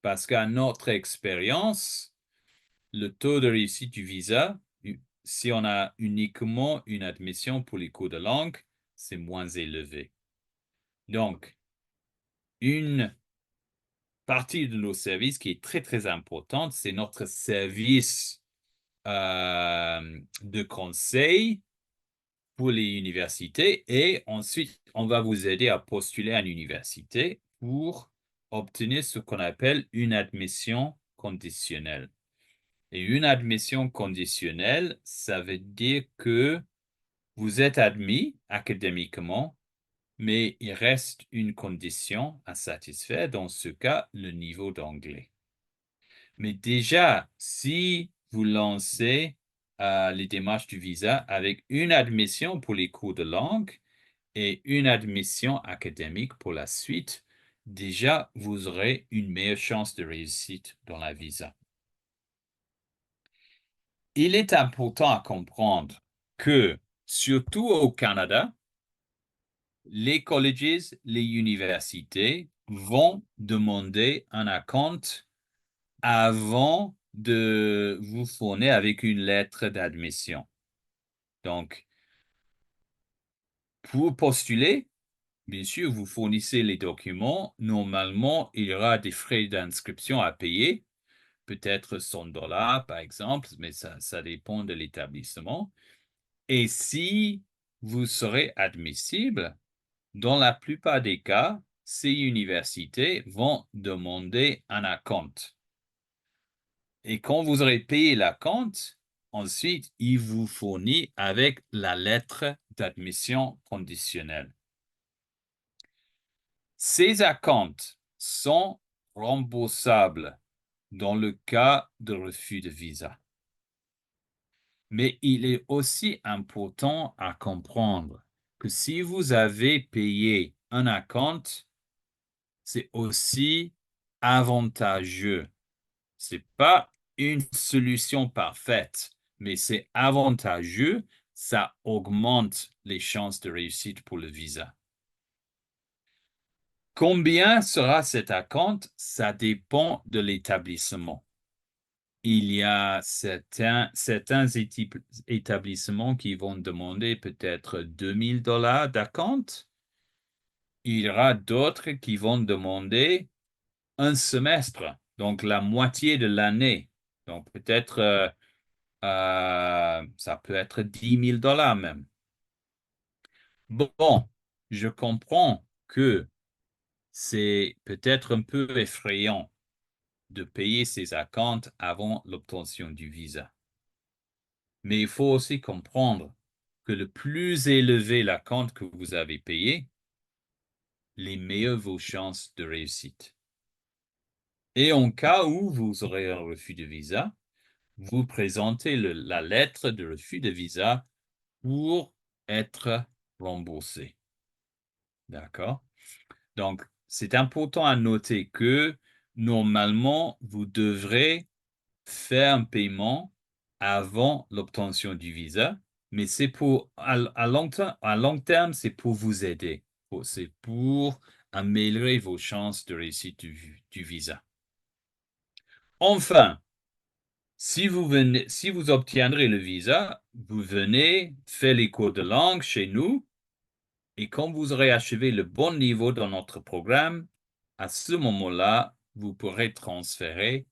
Parce qu'à notre expérience, le taux de réussite du visa, si on a uniquement une admission pour les cours de langue, c'est moins élevé. Donc, une partie de nos services qui est très, très importante, c'est notre service de conseil pour les universités et ensuite, on va vous aider à postuler à l'université pour obtenir ce qu'on appelle une admission conditionnelle. Et une admission conditionnelle, ça veut dire que vous êtes admis académiquement, mais il reste une condition à satisfaire, dans ce cas, le niveau d'anglais. Mais déjà, si vous lancez les démarches du visa avec une admission pour les cours de langue et une admission académique pour la suite, déjà, vous aurez une meilleure chance de réussite dans la visa. Il est important à comprendre que, surtout au Canada, les colleges, les universités vont demander un acompte avant de vous fournir avec une lettre d'admission. Donc, pour postuler, bien sûr, vous fournissez les documents. Normalement, il y aura des frais d'inscription à payer. peut-être $100 par exemple, mais ça dépend de l'établissement. Et si vous serez admissible, dans la plupart des cas, ces universités vont demander un acompte. Et quand vous aurez payé l'acompte, ensuite, ils vous fournissent avec la lettre d'admission conditionnelle. Ces acomptes sont remboursables dans le cas de refus de visa. Mais il est aussi important à comprendre que si vous avez payé un acompte, c'est aussi avantageux. Ce n'est pas une solution parfaite, mais c'est avantageux. Ça augmente les chances de réussite pour le visa. Combien sera cet acompte? Ça dépend de l'établissement. Il y a certains établissements qui vont demander peut-être $2 000 d'acompte. Il y aura d'autres qui vont demander un semestre, donc la moitié de l'année. Donc peut-être, ça peut être $10 000 même. Bon, je comprends que c'est peut-être un peu effrayant de payer ces acomptes avant l'obtention du visa. Mais il faut aussi comprendre que le plus élevé l'acompte que vous avez payé, les meilleures vos chances de réussite. Et en cas où vous aurez un refus de visa, vous présentez la lettre de refus de visa pour être remboursé. D'accord? Donc, c'est important à noter que normalement, vous devrez faire un paiement avant l'obtention du visa, mais c'est pour à long terme, c'est pour vous aider. C'est pour améliorer vos chances de réussite du visa. Enfin, si vous obtiendrez le visa, vous venez faire les cours de langue chez nous, et quand vous aurez achevé le bon niveau dans notre programme, à ce moment-là, vous pourrez transférer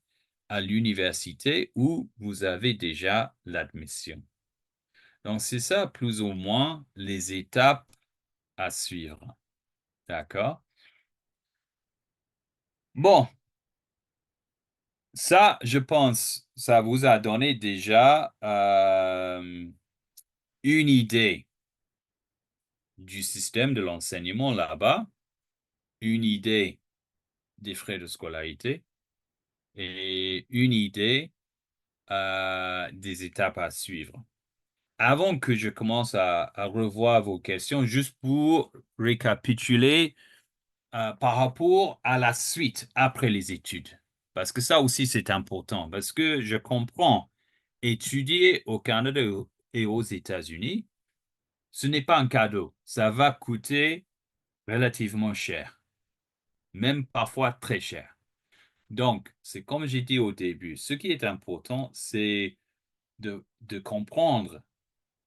à l'université où vous avez déjà l'admission. Donc, c'est ça plus ou moins les étapes à suivre. D'accord? Bon, ça, je pense, ça vous a donné déjà une idée du système de l'enseignement là-bas, une idée des frais de scolarité et une idée des étapes à suivre. Avant que je commence à revoir vos questions, juste pour récapituler par rapport à la suite après les études, parce que ça aussi c'est important, parce que je comprends, étudier au Canada et aux États-Unis, ce n'est pas un cadeau, ça va coûter relativement cher, même parfois très cher. Donc, c'est comme j'ai dit au début, ce qui est important, c'est de comprendre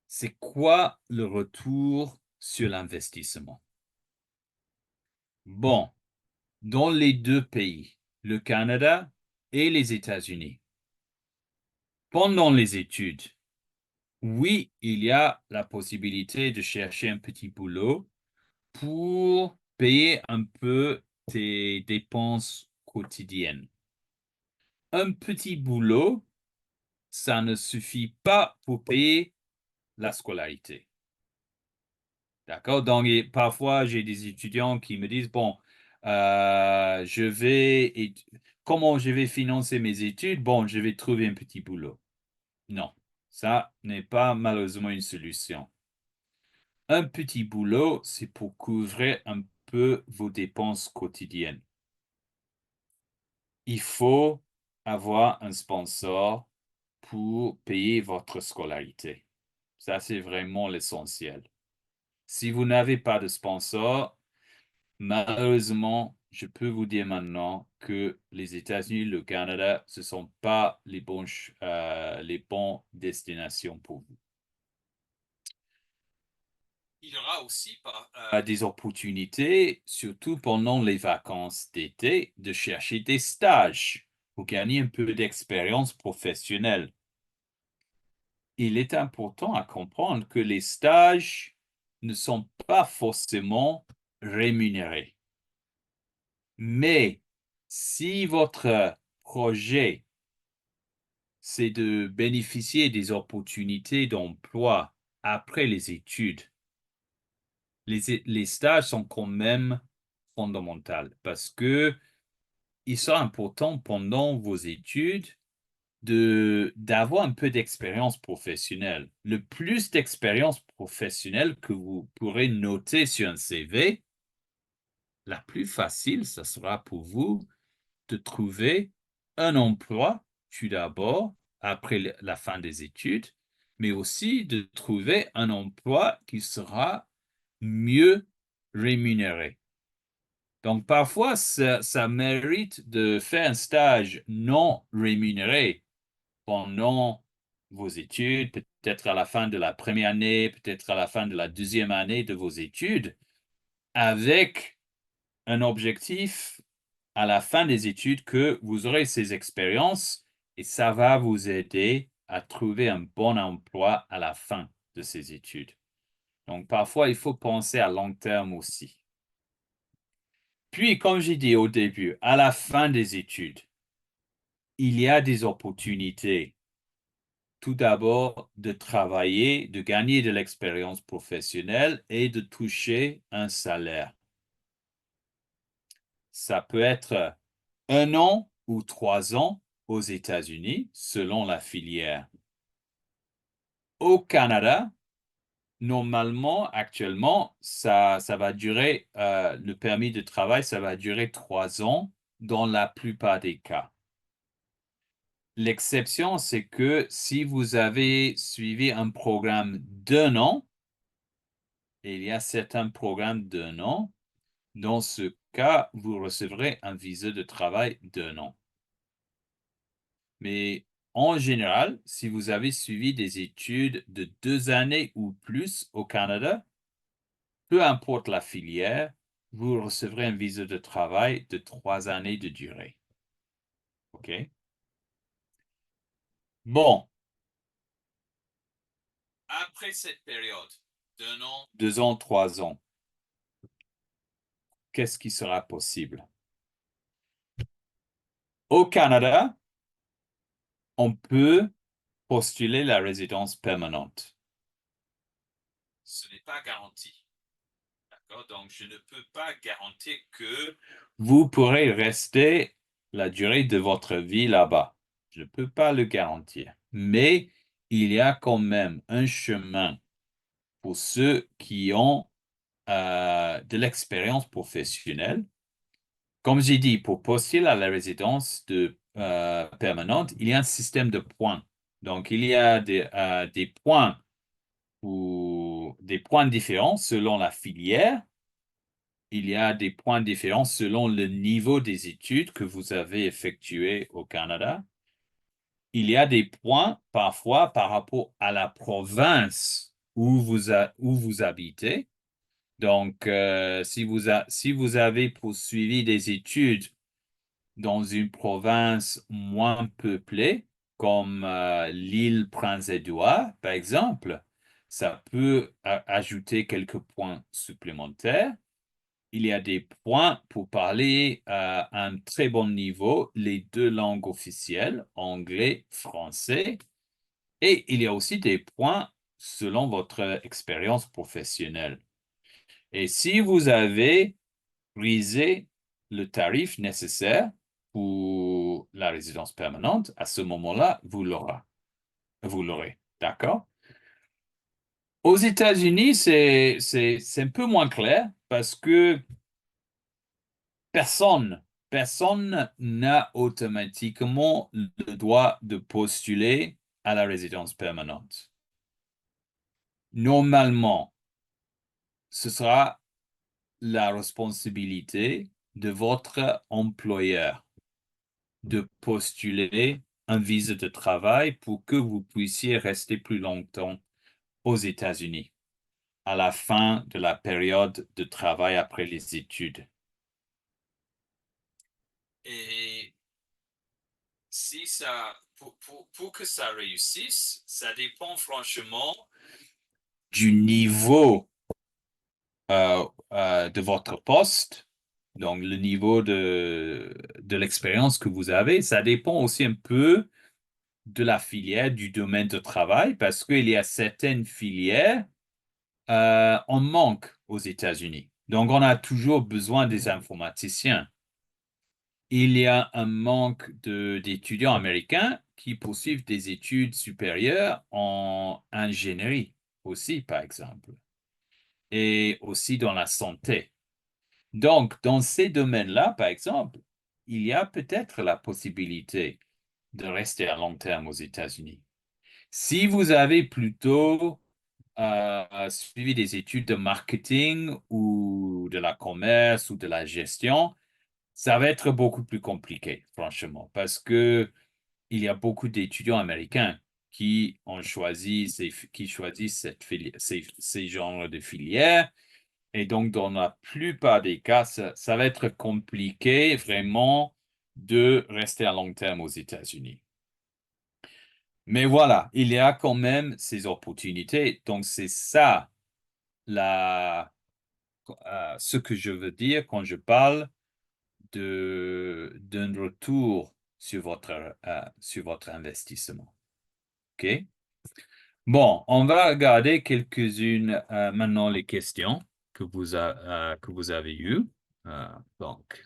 c'est quoi le retour sur l'investissement. Bon, dans les deux pays, le Canada et les États-Unis, pendant les études, oui, il y a la possibilité de chercher un petit boulot pour payer un peu tes dépenses quotidiennes. Un petit boulot, ça ne suffit pas pour payer la scolarité. D'accord? Donc, parfois, j'ai des étudiants qui me disent, bon, comment je vais financer mes études? Bon, je vais trouver un petit boulot. Non, ça n'est pas malheureusement une solution. Un petit boulot, c'est pour couvrir un peu vos dépenses quotidiennes. Il faut avoir un sponsor pour payer votre scolarité. Ça, c'est vraiment l'essentiel. Si vous n'avez pas de sponsor, malheureusement, je peux vous dire maintenant que les États-Unis, le Canada, ce ne sont pas les bonnes destinations pour vous. Il y aura aussi des opportunités, surtout pendant les vacances d'été, de chercher des stages pour gagner un peu d'expérience professionnelle. Il est important à comprendre que les stages ne sont pas forcément rémunérés. Mais si votre projet, c'est de bénéficier des opportunités d'emploi après les études, les stages sont quand même fondamentaux parce que il sera important pendant vos études d'avoir un peu d'expérience professionnelle. Le plus d'expérience professionnelle que vous pourrez noter sur un CV, la plus facile, ce sera pour vous de trouver un emploi, tout d'abord, après la fin des études, mais aussi de trouver un emploi qui sera mieux rémunéré. Donc, parfois, ça mérite de faire un stage non rémunéré pendant vos études, peut-être à la fin de la première année, peut-être à la fin de la deuxième année de vos études, avec un objectif à la fin des études que vous aurez ces expériences et ça va vous aider à trouver un bon emploi à la fin de ces études. Donc, parfois, il faut penser à long terme aussi. Puis, comme j'ai dit au début, à la fin des études, il y a des opportunités. Tout d'abord, de travailler, de gagner de l'expérience professionnelle et de toucher un salaire. Ça peut être 1 an ou 3 ans aux États-Unis, selon la filière. Au Canada, normalement, actuellement, ça va durer, le permis de travail, ça va durer 3 ans dans la plupart des cas. L'exception, c'est que si vous avez suivi un programme d'1 an, et il y a certains programmes d'1 an, dans ce cas, vous recevrez un visa de travail d'1 an. Mais en général, si vous avez suivi des études de 2 années ou plus au Canada, peu importe la filière, vous recevrez un visa de travail de 3 années de durée. OK? Bon. Après cette période, d'1 an, 2 ans, 3 ans, qu'est-ce qui sera possible? Au Canada, on peut postuler la résidence permanente. Ce n'est pas garanti. D'accord? Donc, je ne peux pas garantir que vous pourrez rester la durée de votre vie là-bas. Je ne peux pas le garantir. Mais il y a quand même un chemin pour ceux qui ont de l'expérience professionnelle. Comme j'ai dit, pour postuler à la résidence permanente, il y a un système de points. Donc, il y a des points ou des points différents selon la filière. Il y a des points différents selon le niveau des études que vous avez effectuées au Canada. Il y a des points parfois par rapport à la province où vous habitez. Donc, si vous avez poursuivi des études dans une province moins peuplée, comme l'île Prince-Édouard, par exemple, ça peut ajouter quelques points supplémentaires. Il y a des points pour parler à un très bon niveau les 2 langues officielles, anglais, français. Et il y a aussi des points selon votre expérience professionnelle. Et si vous avez brisé le tarif nécessaire pour la résidence permanente, à ce moment-là, vous l'aurez. D'accord? Aux États-Unis, c'est un peu moins clair parce que personne n'a automatiquement le droit de postuler à la résidence permanente. Normalement, ce sera la responsabilité de votre employeur de postuler un visa de travail pour que vous puissiez rester plus longtemps aux États-Unis à la fin de la période de travail après les études. Et si ça, pour que ça réussisse, ça dépend franchement du niveau de votre poste, donc le niveau de l'expérience que vous avez. Ça dépend aussi un peu de la filière, du domaine de travail, parce qu'il y a certaines filières en manque aux États-Unis. Donc, on a toujours besoin des informaticiens. Il y a un manque d'étudiants américains qui poursuivent des études supérieures en ingénierie aussi, par exemple, et aussi dans la santé. Donc, dans ces domaines-là, par exemple, il y a peut-être la possibilité de rester à long terme aux États-Unis. Si vous avez plutôt suivi des études de marketing ou de la commerce ou de la gestion, ça va être beaucoup plus compliqué, franchement, parce que il y a beaucoup d'étudiants américains qui ont choisi qui choisissent ces genres de filières. Et donc, dans la plupart des cas, ça va être compliqué vraiment de rester à long terme aux États-Unis. Mais voilà, il y a quand même ces opportunités. Donc, c'est ça ce que je veux dire quand je parle d'un retour sur votre investissement. OK? Bon, on va regarder quelques-unes maintenant les questions que vous avez eues. Donc,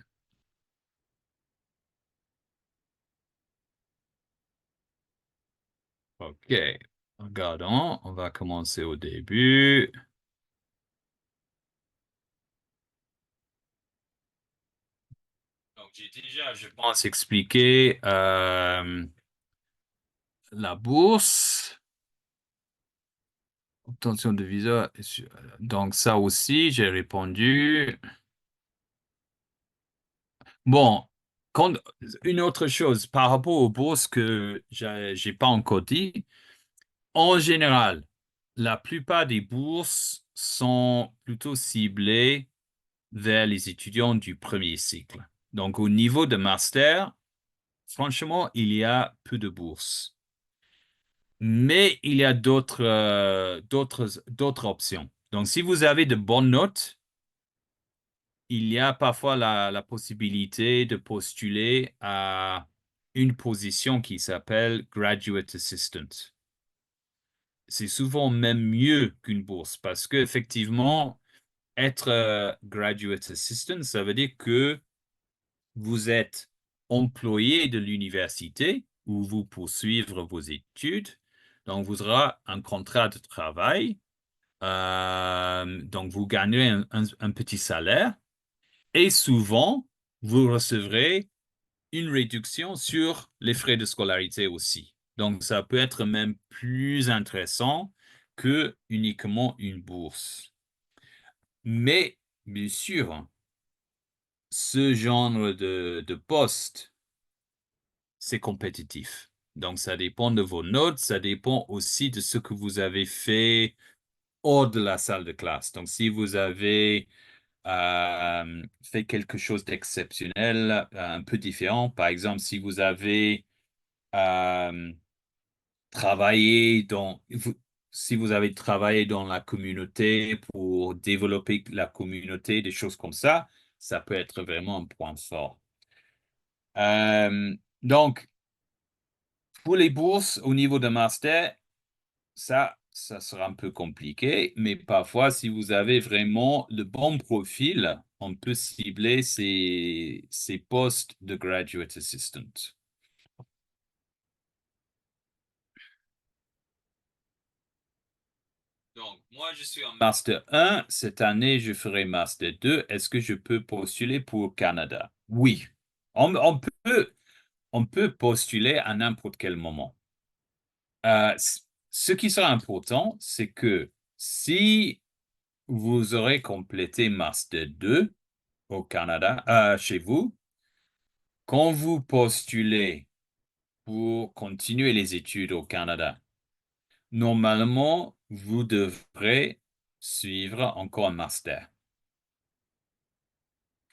OK. Regardons, on va commencer au début. Donc, j'ai déjà, je pense, expliqué la bourse, obtention de visa. Donc, ça aussi, j'ai répondu. Bon, une autre chose par rapport aux bourses que j'ai pas encore dit, en général, la plupart des bourses sont plutôt ciblées vers les étudiants du premier cycle. Donc, au niveau de master, franchement, il y a peu de bourses. Mais il y a d'autres options. Donc, si vous avez de bonnes notes, il y a parfois la possibilité de postuler à une position qui s'appelle Graduate Assistant. C'est souvent même mieux qu'une bourse parce qu'effectivement, être Graduate Assistant, ça veut dire que vous êtes employé de l'université où vous poursuivre vos études. Donc, vous aurez un contrat de travail. Donc, vous gagnerez un petit salaire. Et souvent, vous recevrez une réduction sur les frais de scolarité aussi. Donc, ça peut être même plus intéressant que uniquement une bourse. Mais, bien sûr, ce genre de poste, c'est compétitif. Donc, ça dépend de vos notes, ça dépend aussi de ce que vous avez fait hors de la salle de classe. Donc, si vous avez fait quelque chose d'exceptionnel, un peu différent. Par exemple, si vous avez euh, si vous avez travaillé dans la communauté pour développer la communauté, des choses comme ça peut être vraiment un point fort. Donc, pour les bourses au niveau de master, ça sera un peu compliqué, mais parfois, si vous avez vraiment le bon profil, on peut cibler ces postes de graduate assistant. Donc, moi, je suis en Master 1. Cette année, je ferai Master 2. Est-ce que je peux postuler pour Canada? Oui. On peut postuler à n'importe quel moment. Ce qui sera important, c'est que si vous aurez complété Master 2 au Canada, chez vous, quand vous postulez pour continuer les études au Canada, normalement, vous devrez suivre encore un master.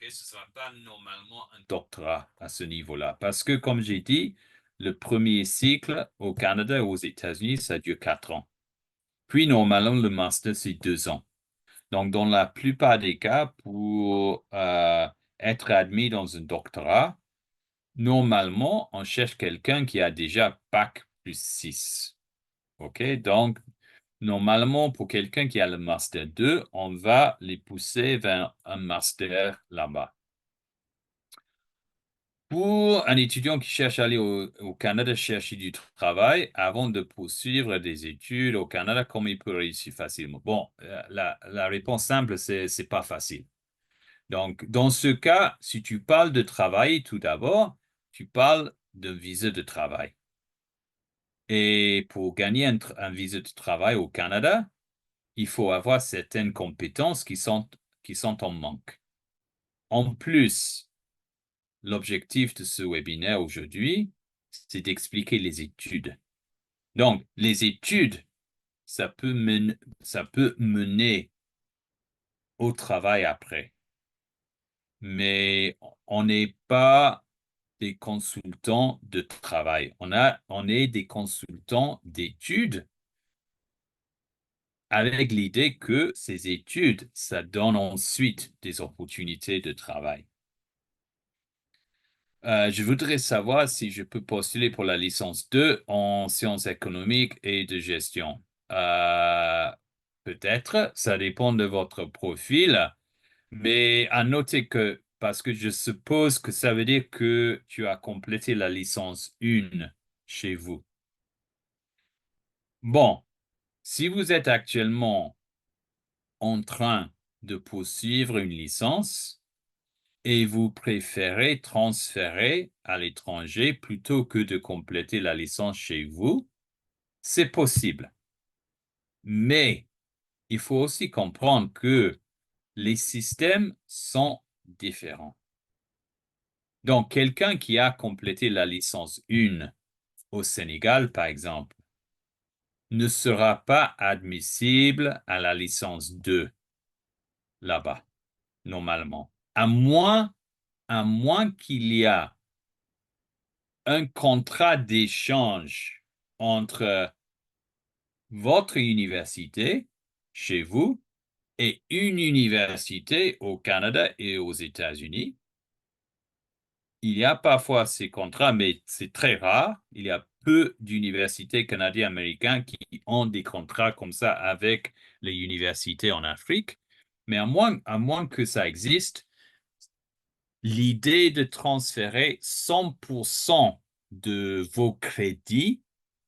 Ce ne sera pas normalement un doctorat à ce niveau-là. Parce que, comme j'ai dit, Le premier cycle au Canada et aux États-Unis, ça dure 4 ans. Puis, normalement, le master, c'est 2 ans. Donc, dans la plupart des cas, pour être admis dans un doctorat, normalement, on cherche quelqu'un qui a déjà Bac plus 6. OK? Donc, normalement, pour quelqu'un qui a le Master 2, on va les pousser vers un Master là-bas. Pour un étudiant qui cherche à aller au Canada chercher du travail, avant de poursuivre des études au Canada, comment il peut réussir facilement? Bon, la réponse simple, c'est pas facile. Donc, dans ce cas, si tu parles de travail, tout d'abord, tu parles de visa de travail. Et pour gagner un visa de travail au Canada, il faut avoir certaines compétences qui sont en manque. En plus, l'objectif de ce webinaire aujourd'hui, c'est d'expliquer les études. Donc, les études, ça peut mener au travail après. Mais on n'est pas des consultants de travail. On est des consultants d'études avec l'idée que ces études, ça donne ensuite des opportunités de travail. Je voudrais savoir si je peux postuler pour la licence 2 en sciences économiques et de gestion. Peut-être, ça dépend de votre profil, mais à noter que, parce que je suppose que ça veut dire que tu as complété la licence 1 chez vous. Bon, si vous êtes actuellement en train de poursuivre une licence et vous préférez transférer à l'étranger plutôt que de compléter la licence chez vous, c'est possible. Mais il faut aussi comprendre que les systèmes sont différents. Donc, quelqu'un qui a complété la licence 1 au Sénégal, par exemple, ne sera pas admissible à la licence 2 là-bas, normalement. À moins qu'il y a un contrat d'échange entre votre université, chez vous, et une université au Canada et aux États-Unis. Il y a parfois ces contrats, mais c'est très rare. Il y a peu d'universités canadiennes-américaines qui ont des contrats comme ça avec les universités en Afrique. Mais à moins que ça existe, l'idée de transférer 100% de vos crédits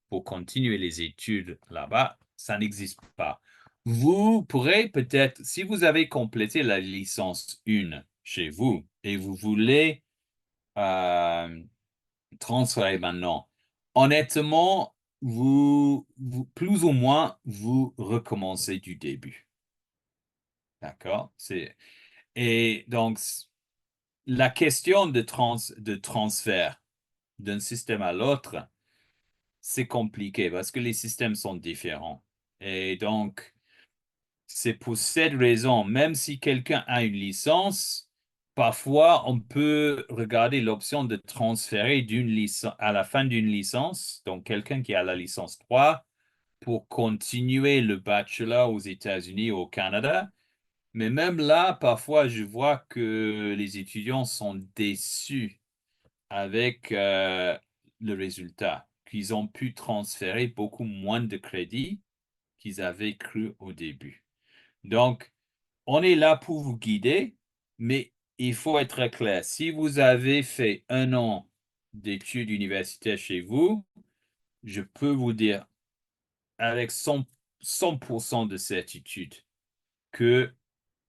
pour continuer les études là-bas, ça n'existe pas. Vous pourrez peut-être, si vous avez complété la licence 1 chez vous et vous voulez transférer maintenant, honnêtement, plus ou moins, vous recommencez du début. D'accord? Et donc, la question de transfert d'un système à l'autre, c'est compliqué parce que les systèmes sont différents. Et donc, c'est pour cette raison, même si quelqu'un a une licence, parfois on peut regarder l'option de transférer d'une licence à la fin d'une licence, donc quelqu'un qui a la licence 3 pour continuer le bachelor aux États-Unis ou au Canada. Mais même là, parfois, je vois que les étudiants sont déçus avec le résultat, qu'ils ont pu transférer beaucoup moins de crédits qu'ils avaient cru au début. Donc, on est là pour vous guider, mais il faut être clair. Si vous avez fait 1 an d'études universitaires chez vous, je peux vous dire avec 100% de certitude que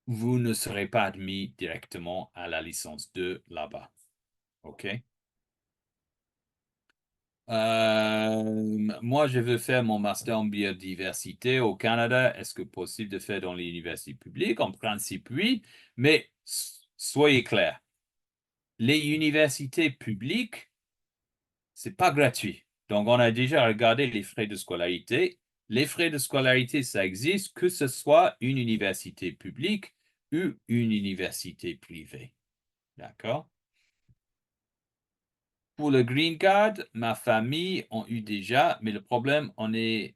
vous ne serez pas admis directement à la licence 2 là-bas. OK? Moi, je veux faire mon master en biodiversité au Canada. Est-ce que possible de faire dans les universités publiques? En principe, oui, mais soyez clairs. Les universités publiques, c'est pas gratuit. Donc, on a déjà regardé les frais de scolarité. Les frais de scolarité, ça existe, que ce soit une université publique ou une université privée. D'accord? Pour le green card, ma famille ont eu déjà, mais le problème,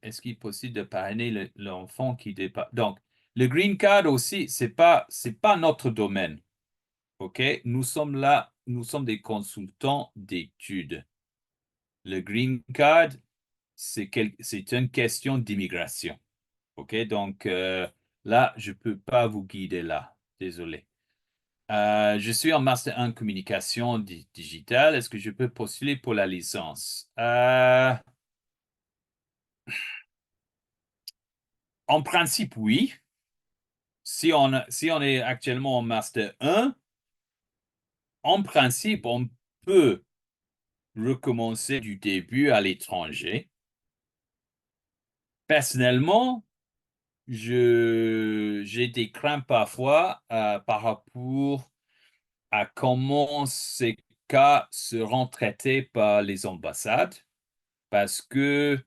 est-ce qu'il est possible de parrainer l'enfant qui dépasse? Donc, le green card aussi, c'est pas notre domaine. OK? Nous sommes là, nous sommes des consultants d'études. Le green card, c'est une question d'immigration. OK? Donc, là, je peux pas vous guider là. Désolé. Je suis en Master 1 Communication digitale. Est-ce que je peux postuler pour la licence? En principe, oui. Si on est actuellement en Master 1, en principe, on peut recommencer du début à l'étranger. Personnellement, j'ai des craintes parfois par rapport à comment ces cas seront traités par les ambassades, parce que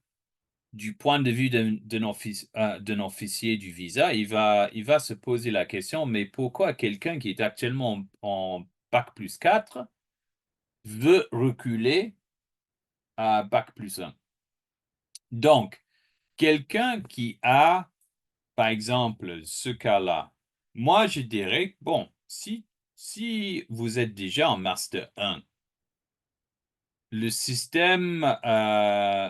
du point de vue d'un officier du visa, il va se poser la question, mais pourquoi quelqu'un qui est actuellement en bac plus 4 veut reculer à bac plus 1? Donc, quelqu'un qui a, par exemple, ce cas-là, moi, je dirais, bon, si vous êtes déjà en Master 1, le système,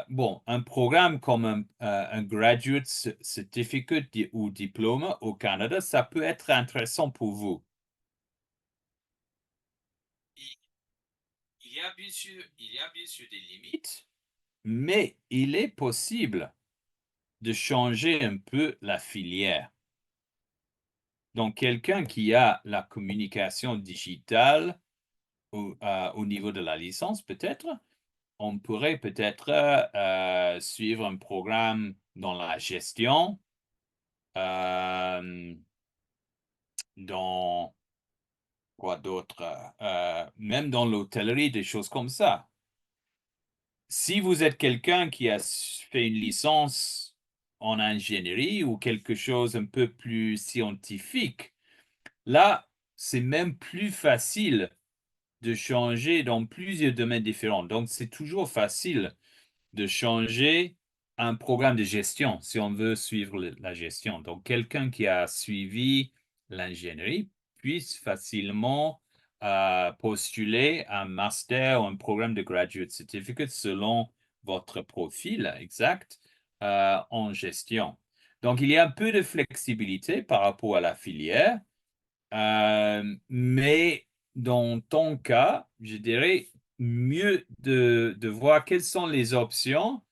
bon, un programme comme un Graduate Certificate ou diplôme au Canada, ça peut être intéressant pour vous. Il y a bien sûr des limites, mais il est possible de changer un peu la filière. Donc, quelqu'un qui a la communication digitale au niveau de la licence, peut-être, on pourrait peut-être suivre un programme dans la gestion, dans quoi d'autre, même dans l'hôtellerie, des choses comme ça. Si vous êtes quelqu'un qui a fait une licence en ingénierie ou quelque chose un peu plus scientifique, là, c'est même plus facile de changer dans plusieurs domaines différents. Donc, c'est toujours facile de changer un programme de gestion si on veut suivre la gestion. Donc, quelqu'un qui a suivi l'ingénierie puisse facilement postuler un master ou un programme de graduate certificate selon votre profil exact en gestion. Donc, il y a un peu de flexibilité par rapport à la filière, mais dans ton cas, je dirais mieux de voir quelles sont les options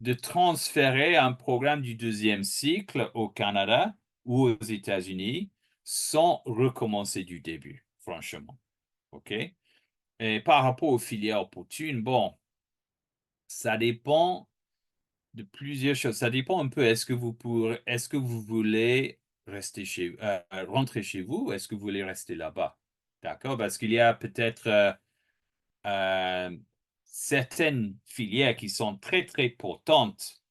de transférer un programme du deuxième cycle au Canada ou aux États-Unis sans recommencer du début, franchement. OK? Et par rapport aux filières opportunes, bon, ça dépend de plusieurs choses. Ça dépend un peu, est-ce que vous voulez rentrer chez vous, est-ce que vous voulez rester là-bas? D'accord? Parce qu'il y a peut-être euh, certaines filières qui sont très, très potentes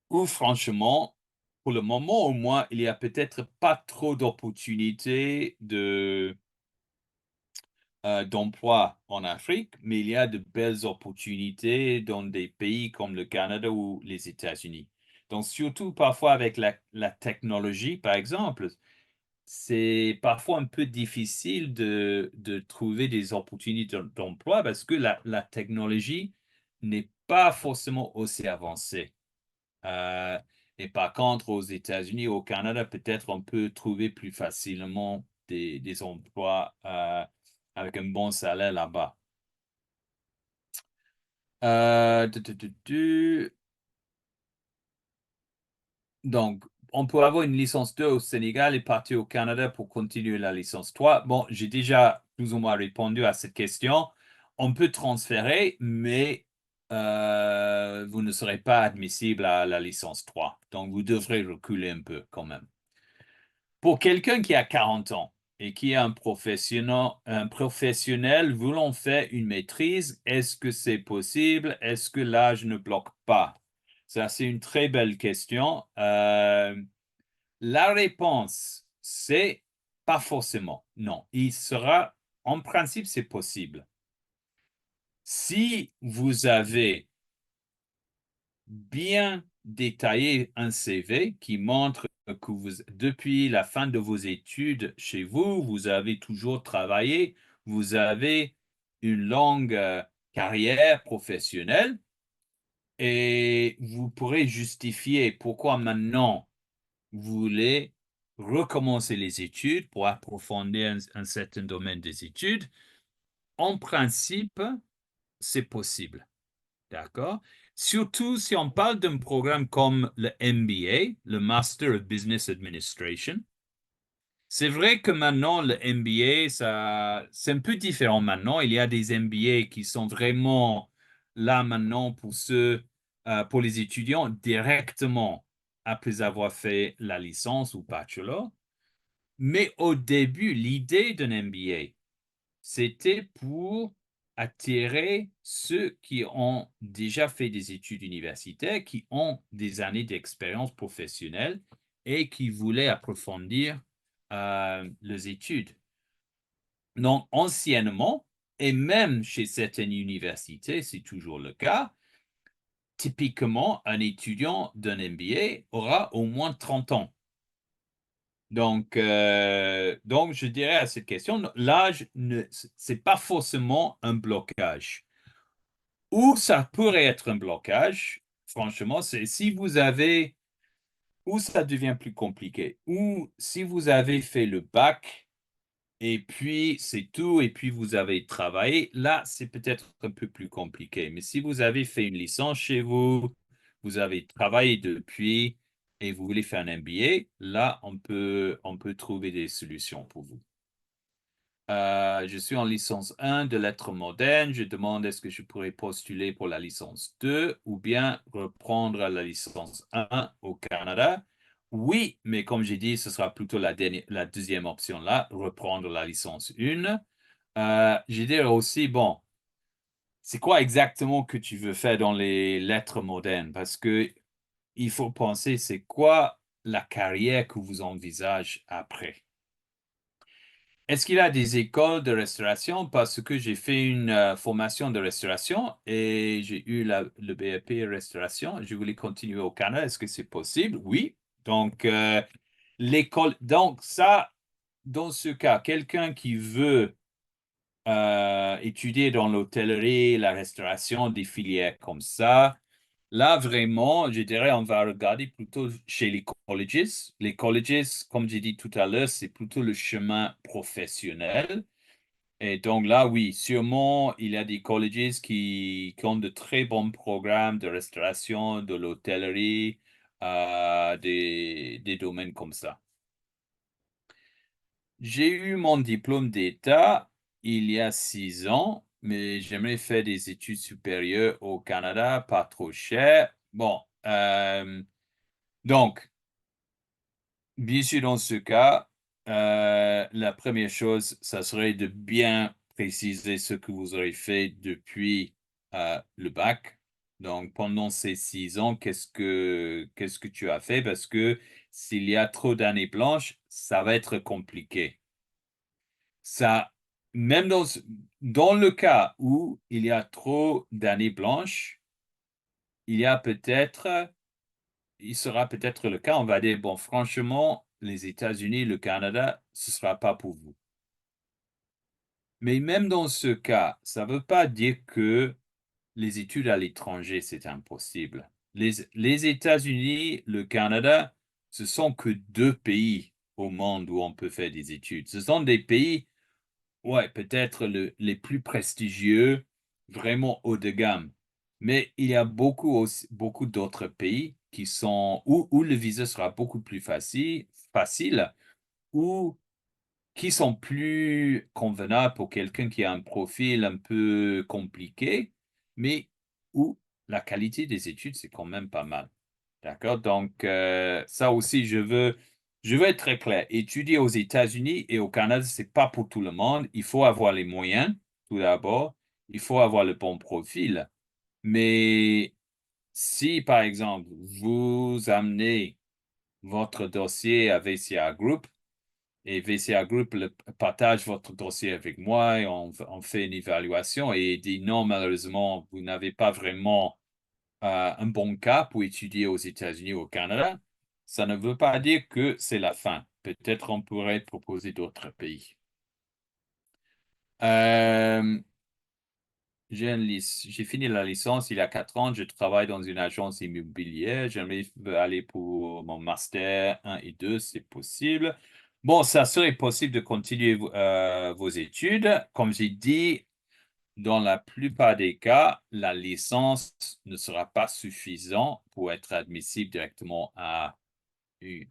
où, franchement, pour le moment au moins, il y a peut-être pas trop d'opportunités d'emploi en Afrique, mais il y a de belles opportunités dans des pays comme le Canada ou les États-Unis. Donc, surtout parfois avec la technologie, par exemple, c'est parfois un peu difficile de trouver des opportunités d'emploi parce que la technologie n'est pas forcément aussi avancée. Euh, et par contre, aux États-Unis, au Canada, peut-être on peut trouver plus facilement des emplois avec un bon salaire là-bas. Tu, tu, tu. Donc, on peut avoir une licence 2 au Sénégal et partir au Canada pour continuer la licence 3. Bon, j'ai déjà plus ou moins répondu à cette question. On peut transférer, mais vous ne serez pas admissible à la licence 3. Donc, vous devrez reculer un peu quand même. Pour quelqu'un qui a 40 ans et qui est un professionnel voulant faire une maîtrise, est-ce que c'est possible? Est-ce que l'âge ne bloque pas? Ça, c'est une très belle question. La réponse, c'est pas forcément. Non, en principe, c'est possible. Si vous avez bien détaillé un CV qui montre que depuis la fin de vos études chez vous, vous avez toujours travaillé, vous avez une longue carrière professionnelle et vous pourrez justifier pourquoi maintenant vous voulez recommencer les études pour approfondir un certain domaine des études. En principe, c'est possible. D'accord? Surtout si on parle d'un programme comme le MBA, le Master of Business Administration. C'est vrai que maintenant, le MBA, c'est un peu différent maintenant. Il y a des MBA qui sont vraiment là maintenant pour les étudiants directement après avoir fait la licence ou bachelor. Mais au début, l'idée d'un MBA, c'était pour attirer ceux qui ont déjà fait des études universitaires, qui ont des années d'expérience professionnelle et qui voulaient approfondir leurs études. Donc, anciennement, et même chez certaines universités, c'est toujours le cas, typiquement, un étudiant d'un MBA aura au moins 30 ans. Donc, je dirais à cette question, l'âge, ce n'est pas forcément un blocage. Où ça pourrait être un blocage, franchement, c'est si vous avez, où ça devient plus compliqué, ou si vous avez fait le bac, et puis c'est tout, et puis vous avez travaillé, là, c'est peut-être un peu plus compliqué. Mais si vous avez fait une licence chez vous, vous avez travaillé depuis, et vous voulez faire un MBA, là, on peut trouver des solutions pour vous. Je suis en licence 1 de lettres modernes. Je demande est-ce que je pourrais postuler pour la licence 2 ou bien reprendre la licence 1 au Canada. Oui, mais comme j'ai dit, ce sera plutôt la deuxième option là, reprendre la licence 1. Je dirais aussi, bon, c'est quoi exactement que tu veux faire dans les lettres modernes? Parce que il faut penser, c'est quoi la carrière que vous envisagez après? Est-ce qu'il y a des écoles de restauration? Parce que j'ai fait une formation de restauration et j'ai eu le BEP restauration. Je voulais continuer au Canada. Est-ce que c'est possible? Oui. Donc, l'école. Donc, ça, dans ce cas, quelqu'un qui veut étudier dans l'hôtellerie, la restauration, des filières comme ça, là, vraiment, je dirais, on va regarder plutôt chez les colleges. Les colleges, comme j'ai dit tout à l'heure, c'est plutôt le chemin professionnel. Et donc là, oui, sûrement, il y a des colleges qui ont de très bons programmes de restauration, de l'hôtellerie, des domaines comme ça. J'ai eu mon diplôme d'État il y a 6 ans, mais j'aimerais faire des études supérieures au Canada, pas trop cher. Bon, donc, bien sûr, dans ce cas, la première chose, ça serait de bien préciser ce que vous aurez fait depuis le bac. Donc, pendant ces 6 ans, qu'est-ce que tu as fait? Parce que s'il y a trop d'années blanches, ça va être compliqué. Ça, même dans le cas où il y a trop d'années blanches, il y a peut-être il sera peut-être le cas, on va dire, bon, franchement, les États-Unis, le Canada, ce ne sera pas pour vous. Mais même dans ce cas, ça ne veut pas dire que les études à l'étranger, c'est impossible. Les États-Unis, le Canada, ce sont que 2 pays au monde où on peut faire des études. Ce sont des pays, ouais, peut-être les plus prestigieux, vraiment haut de gamme. Mais il y a beaucoup d'autres pays où le visa sera beaucoup plus facile, ou qui sont plus convenables pour quelqu'un qui a un profil un peu compliqué, mais où la qualité des études, c'est quand même pas mal. D'accord? Donc, ça aussi, je veux être très clair. Étudier aux États-Unis et au Canada, c'est pas pour tout le monde. Il faut avoir les moyens, tout d'abord. Il faut avoir le bon profil. Mais si, par exemple, vous amenez votre dossier à VCA Group et VCA Group partage votre dossier avec moi et on fait une évaluation et dit non, malheureusement, vous n'avez pas vraiment un bon cas pour étudier aux États-Unis ou au Canada, ça ne veut pas dire que c'est la fin. Peut-être on pourrait proposer d'autres pays. J'ai fini la licence il y a 4 ans. Je travaille dans une agence immobilière. J'aimerais aller pour mon master 1 et 2, c'est possible. Bon, ça serait possible de continuer vos études. Comme j'ai dit, dans la plupart des cas, la licence ne sera pas suffisante pour être admissible directement à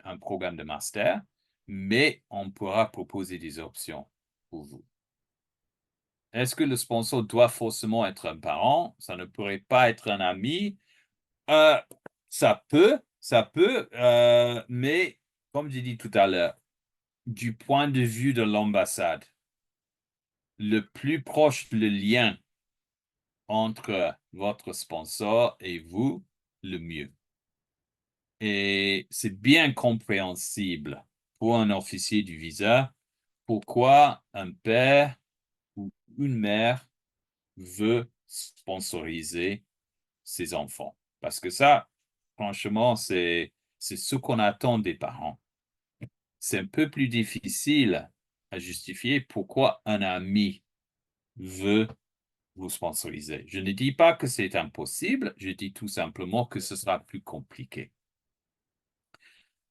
un programme de master, mais on pourra proposer des options pour vous. Est-ce que le sponsor doit forcément être un parent? Ça ne pourrait pas être un ami. Ça peut, mais comme j'ai dit tout à l'heure, du point de vue de l'ambassade, le plus proche le lien entre votre sponsor et vous, le mieux. Et c'est bien compréhensible pour un officier du visa pourquoi un père ou une mère veut sponsoriser ses enfants. Parce que ça, franchement, c'est ce qu'on attend des parents. C'est un peu plus difficile à justifier pourquoi un ami veut vous sponsoriser. Je ne dis pas que c'est impossible, je dis tout simplement que ce sera plus compliqué.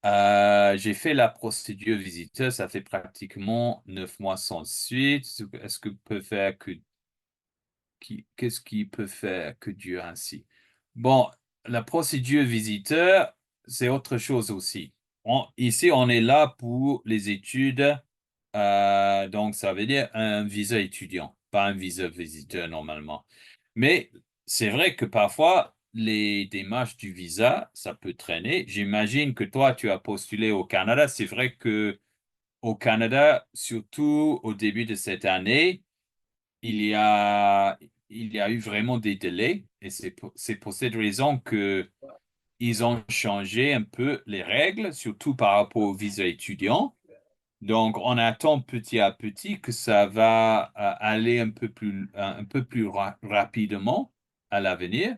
J'ai fait la procédure visiteur, ça fait pratiquement 9 mois sans suite. Qu'est-ce qui peut faire que Dieu ainsi? Bon, la procédure visiteur, c'est autre chose aussi. Ici, on est là pour les études, donc ça veut dire un visa étudiant, pas un visa visiteur normalement. Mais c'est vrai que parfois, les démarches du visa, ça peut traîner. J'imagine que toi, tu as postulé au Canada. C'est vrai que au Canada, surtout au début de cette année, il y a, il y a eu vraiment des délais et c'est pour cette raison que ils ont changé un peu les règles, surtout par rapport au visa étudiant. Donc, on attend petit à petit que ça va aller un peu plus rapidement à l'avenir.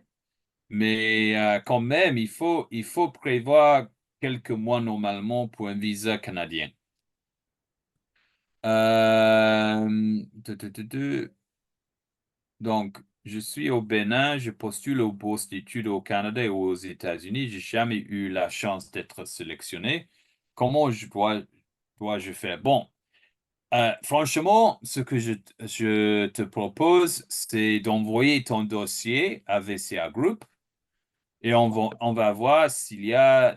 Mais quand même, il faut prévoir quelques mois normalement pour un visa canadien. Euh, tu, tu, tu, tu. Donc, je suis au Bénin, je postule aux bourses d'études au Canada et aux États-Unis. J'ai jamais eu la chance d'être sélectionné. Comment dois-je faire? Bon, franchement, ce que je te propose, c'est d'envoyer ton dossier à VCA Group et on va voir s'il y a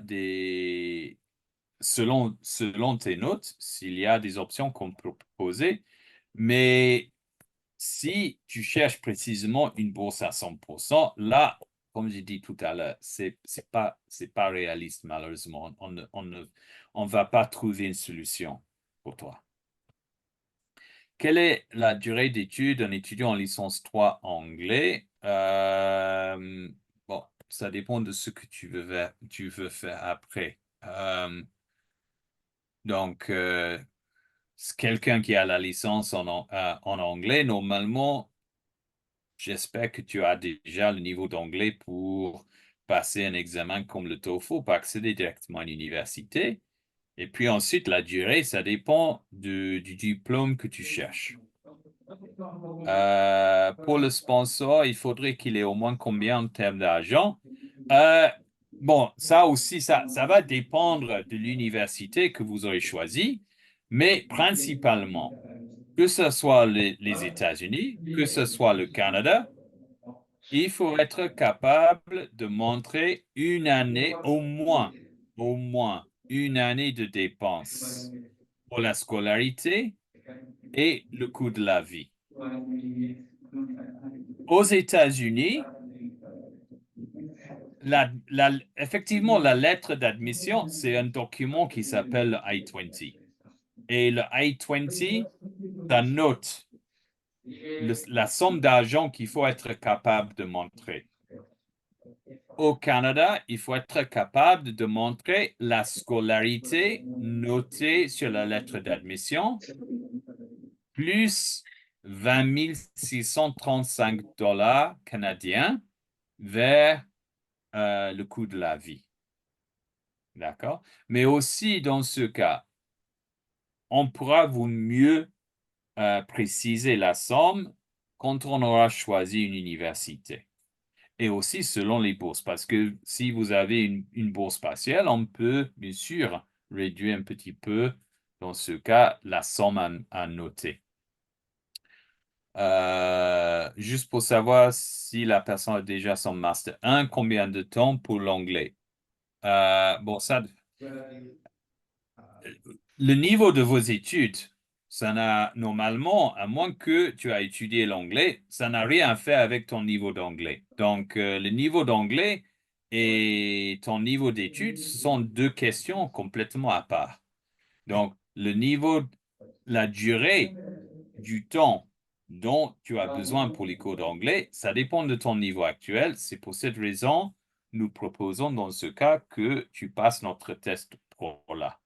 selon tes notes, s'il y a des options qu'on peut proposer. Mais si tu cherches précisément une bourse à 100%, là, comme j'ai dit tout à l'heure, c'est pas réaliste, malheureusement. On va pas trouver une solution pour toi. Quelle est la durée d'études d'un étudiant en licence 3 anglais? Bon, ça dépend de ce que tu veux faire après. Donc, quelqu'un qui a la licence en anglais, normalement, j'espère que tu as déjà le niveau d'anglais pour passer un examen comme le TOEFL pour accéder directement à l'université. Et puis ensuite, la durée, ça dépend du diplôme que tu cherches. Pour le sponsor, il faudrait qu'il ait au moins combien en termes d'argent? Bon, ça aussi, ça va dépendre de l'université que vous aurez choisi, mais principalement, que ce soit les États-Unis, que ce soit le Canada, il faut être capable de montrer une année, au moins une année de dépenses pour la scolarité et le coût de la vie. Aux États-Unis, effectivement, la lettre d'admission, c'est un document qui s'appelle le I-20. Et le I-20, ça note la somme d'argent qu'il faut être capable de montrer. au Canada, il faut être capable de montrer la scolarité notée sur la lettre d'admission, plus 20 635 dollars canadiens vers le coût de la vie. D'accord? Mais aussi, dans ce cas, on pourra vous mieux préciser la somme quand on aura choisi une université. Et aussi selon les bourses, parce que si vous avez une bourse partielle, on peut bien sûr réduire un petit peu, dans ce cas, la somme à noter. Juste pour savoir si la personne a déjà son Master 1, combien de temps pour l'anglais? Bon, ça, le niveau de vos études, ça n'a normalement, à moins que tu as étudié l'anglais, ça n'a rien à faire avec ton niveau d'anglais. Donc, le niveau d'anglais et ton niveau d'études, ce sont deux questions complètement à part. Donc, le niveau, la durée du temps dont tu as besoin pour les cours d'anglais, ça dépend de ton niveau actuel. C'est pour cette raison, nous proposons dans ce cas que tu passes notre test pro là.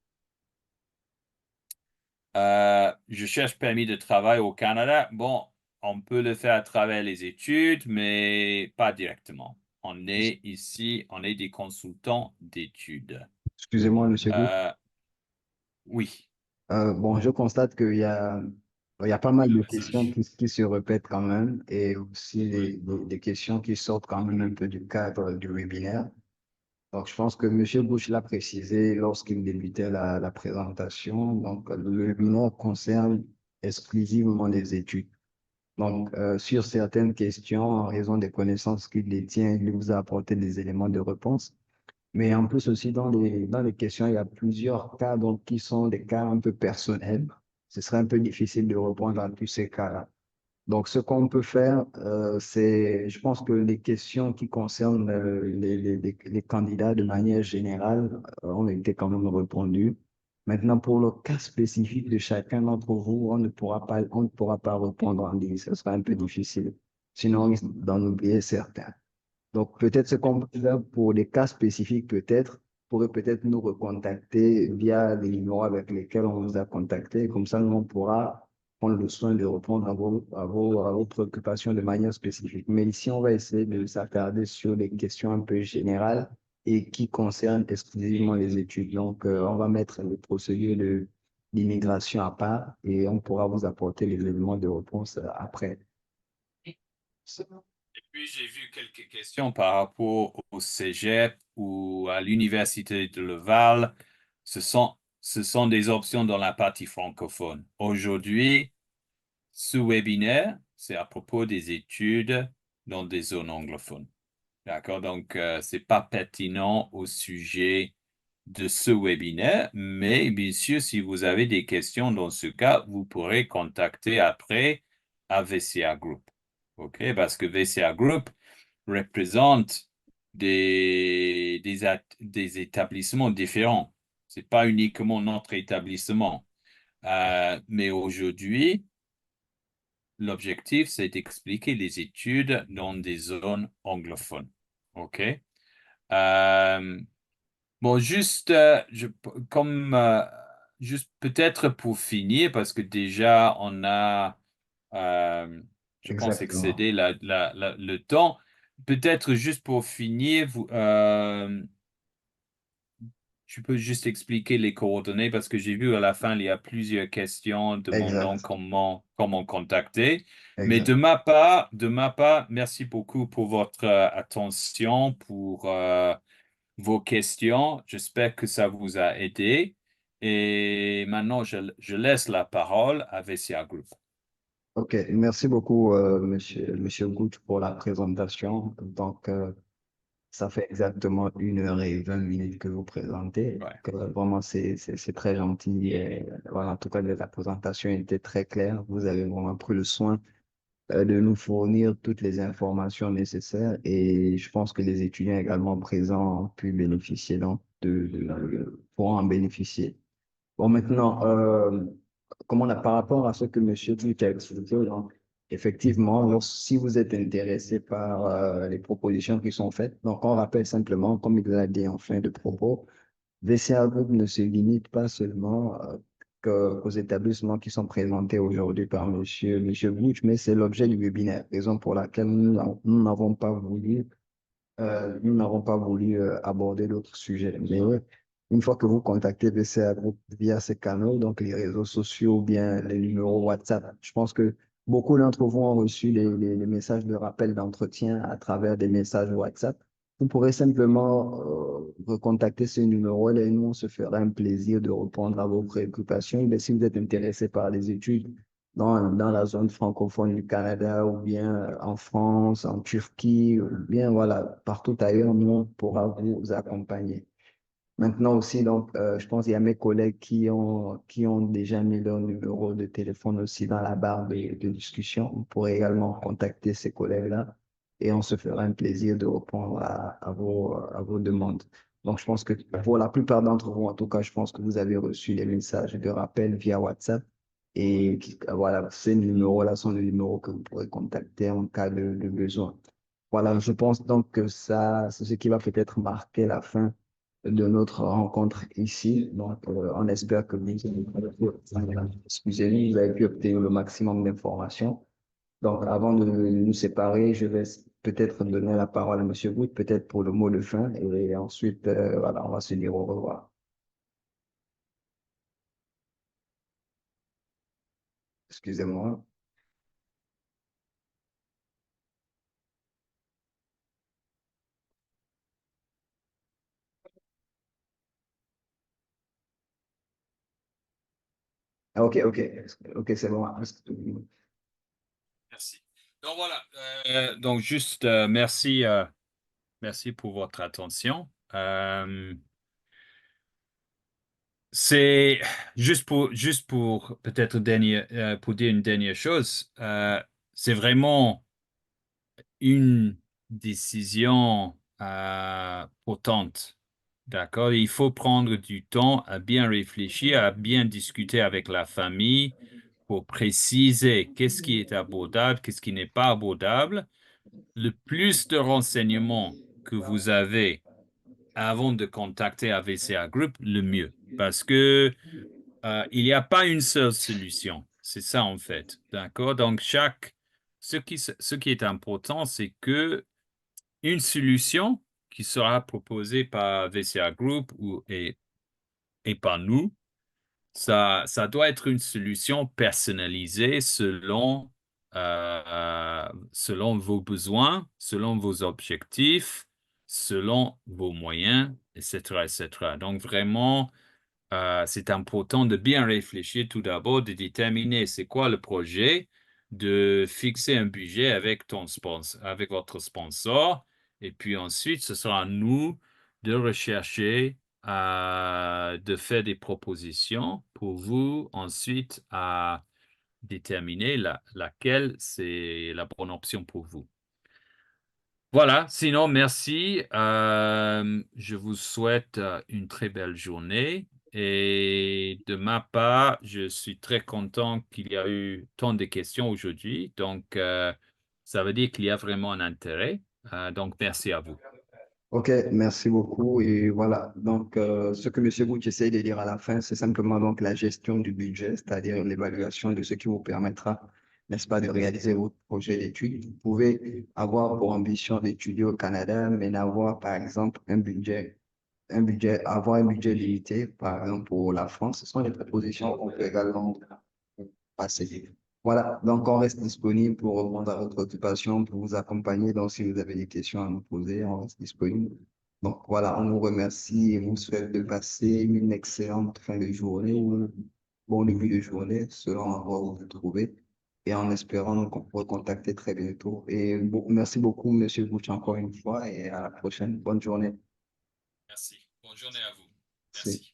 Je cherche permis de travail au Canada. Bon, on peut le faire à travers les études, mais pas directement. On est ici, on est des consultants d'études. Excusez-moi, monsieur Gou. Euh, oui, Bon, je constate il y a pas mal de questions vas-y. qui se répètent quand même et aussi des questions qui sortent quand même un peu du cadre du webinaire. Donc, je pense que monsieur Bush l'a précisé lorsqu'il débutait la présentation. Donc, le webinaire concerne exclusivement les études. Donc, sur certaines questions, en raison des connaissances qu'il détient, il vous a apporté des éléments de réponse. Mais en plus aussi, dans les questions, il y a plusieurs cas donc, qui sont des cas un peu personnels. Ce serait un peu difficile de répondre à tous ces cas-là. Donc, ce qu'on peut faire, c'est, je pense que les questions qui concernent les candidats de manière générale ont été quand même répondues. Maintenant, pour le cas spécifique de chacun d'entre vous, on ne pourra pas répondre en ligne. Ce sera un peu difficile. Sinon, on risque d'en oublier certains. Donc, peut-être ce qu'on peut faire pour des cas spécifiques, peut-être, pourrait peut-être nous recontacter via les numéros avec lesquels on vous a contacté. Comme ça, nous, on pourra prendre le soin de répondre à vos préoccupations de manière spécifique. Mais ici, on va essayer de s'attarder sur des questions un peu générales et qui concernent exclusivement les études. Donc, on va mettre les procédures d'immigration à part et on pourra vous apporter les éléments de réponse après. Et puis, j'ai vu quelques questions par rapport au Cégep ou à l'Université de Laval. Ce sont des options dans la partie francophone. Aujourd'hui, ce webinaire, c'est à propos des études dans des zones anglophones. D'accord? Donc, c'est pas pertinent au sujet de ce webinaire, mais bien sûr, si vous avez des questions dans ce cas, vous pourrez contacter après à VCA Group. OK? Parce que VCA Group représente des établissements différents. C'est pas uniquement notre établissement. Mais aujourd'hui, l'objectif, c'est d'expliquer les études dans des zones anglophones. OK? Euh, bon, juste, juste peut-être pour finir, parce que déjà, on a, euh, je pense, Exactement. excédé le temps. Peut-être juste pour finir, tu peux juste expliquer les coordonnées parce que j'ai vu à la fin, il y a plusieurs questions demandant Exact. comment contacter. Mais Exact. de ma part, merci beaucoup pour votre attention, pour vos questions. J'espère que ça vous a aidé. Et maintenant, je laisse la parole à VCA Group. OK. Merci beaucoup, monsieur Gooch, pour la présentation. Donc, ça fait exactement 1 h et 20 minutes que vous présentez. Ouais. Vraiment, c'est très gentil. Et, voilà, en tout cas, la présentation était très claire. Vous avez vraiment pris le soin de nous fournir toutes les informations nécessaires. Et je pense que les étudiants également présents ont pu bénéficier, donc, pourront en bénéficier. Bon, maintenant, par rapport à ce que monsieur Duc a expliqué, donc, effectivement, si vous êtes intéressé par les propositions qui sont faites, donc on rappelle simplement, comme il l'a dit en fin de propos, VCA Group ne se limite pas seulement qu'aux établissements qui sont présentés aujourd'hui par monsieur Bouch, mais c'est l'objet du webinaire, raison pour laquelle nous n'avons pas voulu aborder d'autres sujets. Mais ouais, une fois que vous contactez BCA Group via ces canaux, donc les réseaux sociaux ou bien les numéros WhatsApp, je pense que beaucoup d'entre vous ont reçu les messages de rappel d'entretien à travers des messages WhatsApp. Vous pourrez simplement recontacter ces numéros-là et nous, on se fera un plaisir de répondre à vos préoccupations. Mais si vous êtes intéressé par les études, dans la zone francophone du Canada ou bien en France, en Turquie, ou bien voilà, partout ailleurs, nous, on pourra vous accompagner. Maintenant aussi, donc, je pense qu'il y a mes collègues qui ont déjà mis leur numéro de téléphone aussi dans la barre de discussion. Vous pourrez également contacter ces collègues-là et on se fera un plaisir de répondre à vos demandes. Donc, je pense que pour la plupart d'entre vous, en tout cas, je pense que vous avez reçu les messages de rappel via WhatsApp. Et voilà, ces numéros-là sont les numéros que vous pourrez contacter en cas de besoin. Voilà, je pense donc que ça, c'est ce qui va peut-être marquer la fin de notre rencontre ici. Donc, on espère que excusez-nous, vous avez pu obtenir le maximum d'informations. Donc, avant de nous séparer, je vais peut-être donner la parole à Monsieur Wood, peut-être pour le mot de fin, et ensuite, voilà, on va se dire au revoir. Excusez-moi. Ah, ok, ok, ok, c'est bon. Merci. Donc voilà, donc juste merci, merci pour votre attention. C'est juste pour peut-être pour dire une dernière chose, c'est vraiment une décision potente. D'accord? Il faut prendre du temps à bien réfléchir, à bien discuter avec la famille pour préciser qu'est-ce qui est abordable, qu'est-ce qui n'est pas abordable. Le plus de renseignements que vous avez avant de contacter AVCA Group, le mieux. Parce que il n'y a pas une seule solution. C'est ça en fait. D'accord? Donc, ce qui est important, c'est que une solution qui sera proposée par VCA Group et par nous, ça doit être une solution personnalisée selon vos besoins, selon vos objectifs, selon vos moyens, etc., etc. Donc, vraiment, c'est important de bien réfléchir tout d'abord, de déterminer c'est quoi le projet, de fixer un budget avec avec votre sponsor, et puis ensuite, ce sera à nous de rechercher, de faire des propositions pour vous ensuite à déterminer laquelle c'est la bonne option pour vous. Voilà, sinon, merci. Je vous souhaite une très belle journée. Et de ma part, je suis très content qu'il y a eu tant de questions aujourd'hui. Donc, ça veut dire qu'il y a vraiment un intérêt. Donc, merci à vous. Ok, merci beaucoup. Et voilà, donc ce que M. Bouch essaye de dire à la fin, c'est simplement donc la gestion du budget, c'est-à-dire l'évaluation de ce qui vous permettra, n'est-ce pas, de réaliser votre projet d'études. Vous pouvez avoir pour ambition d'étudier au Canada, mais n'avoir par exemple avoir un budget limité, par exemple pour la France. Ce sont des propositions qu'on peut également passer. Voilà, donc on reste disponible pour répondre à votre occupation, pour vous accompagner. Donc, si vous avez des questions à nous poser, on reste disponible. Donc, voilà, on vous remercie et vous souhaite de passer une excellente fin de journée ou bon début de journée, selon l'endroit où vous vous trouvez. Et en espérant nous recontacter très bientôt. Et merci beaucoup, Monsieur Bouch, encore une fois, et à la prochaine. Bonne journée. Merci. Bonne journée à vous. C'est- Merci.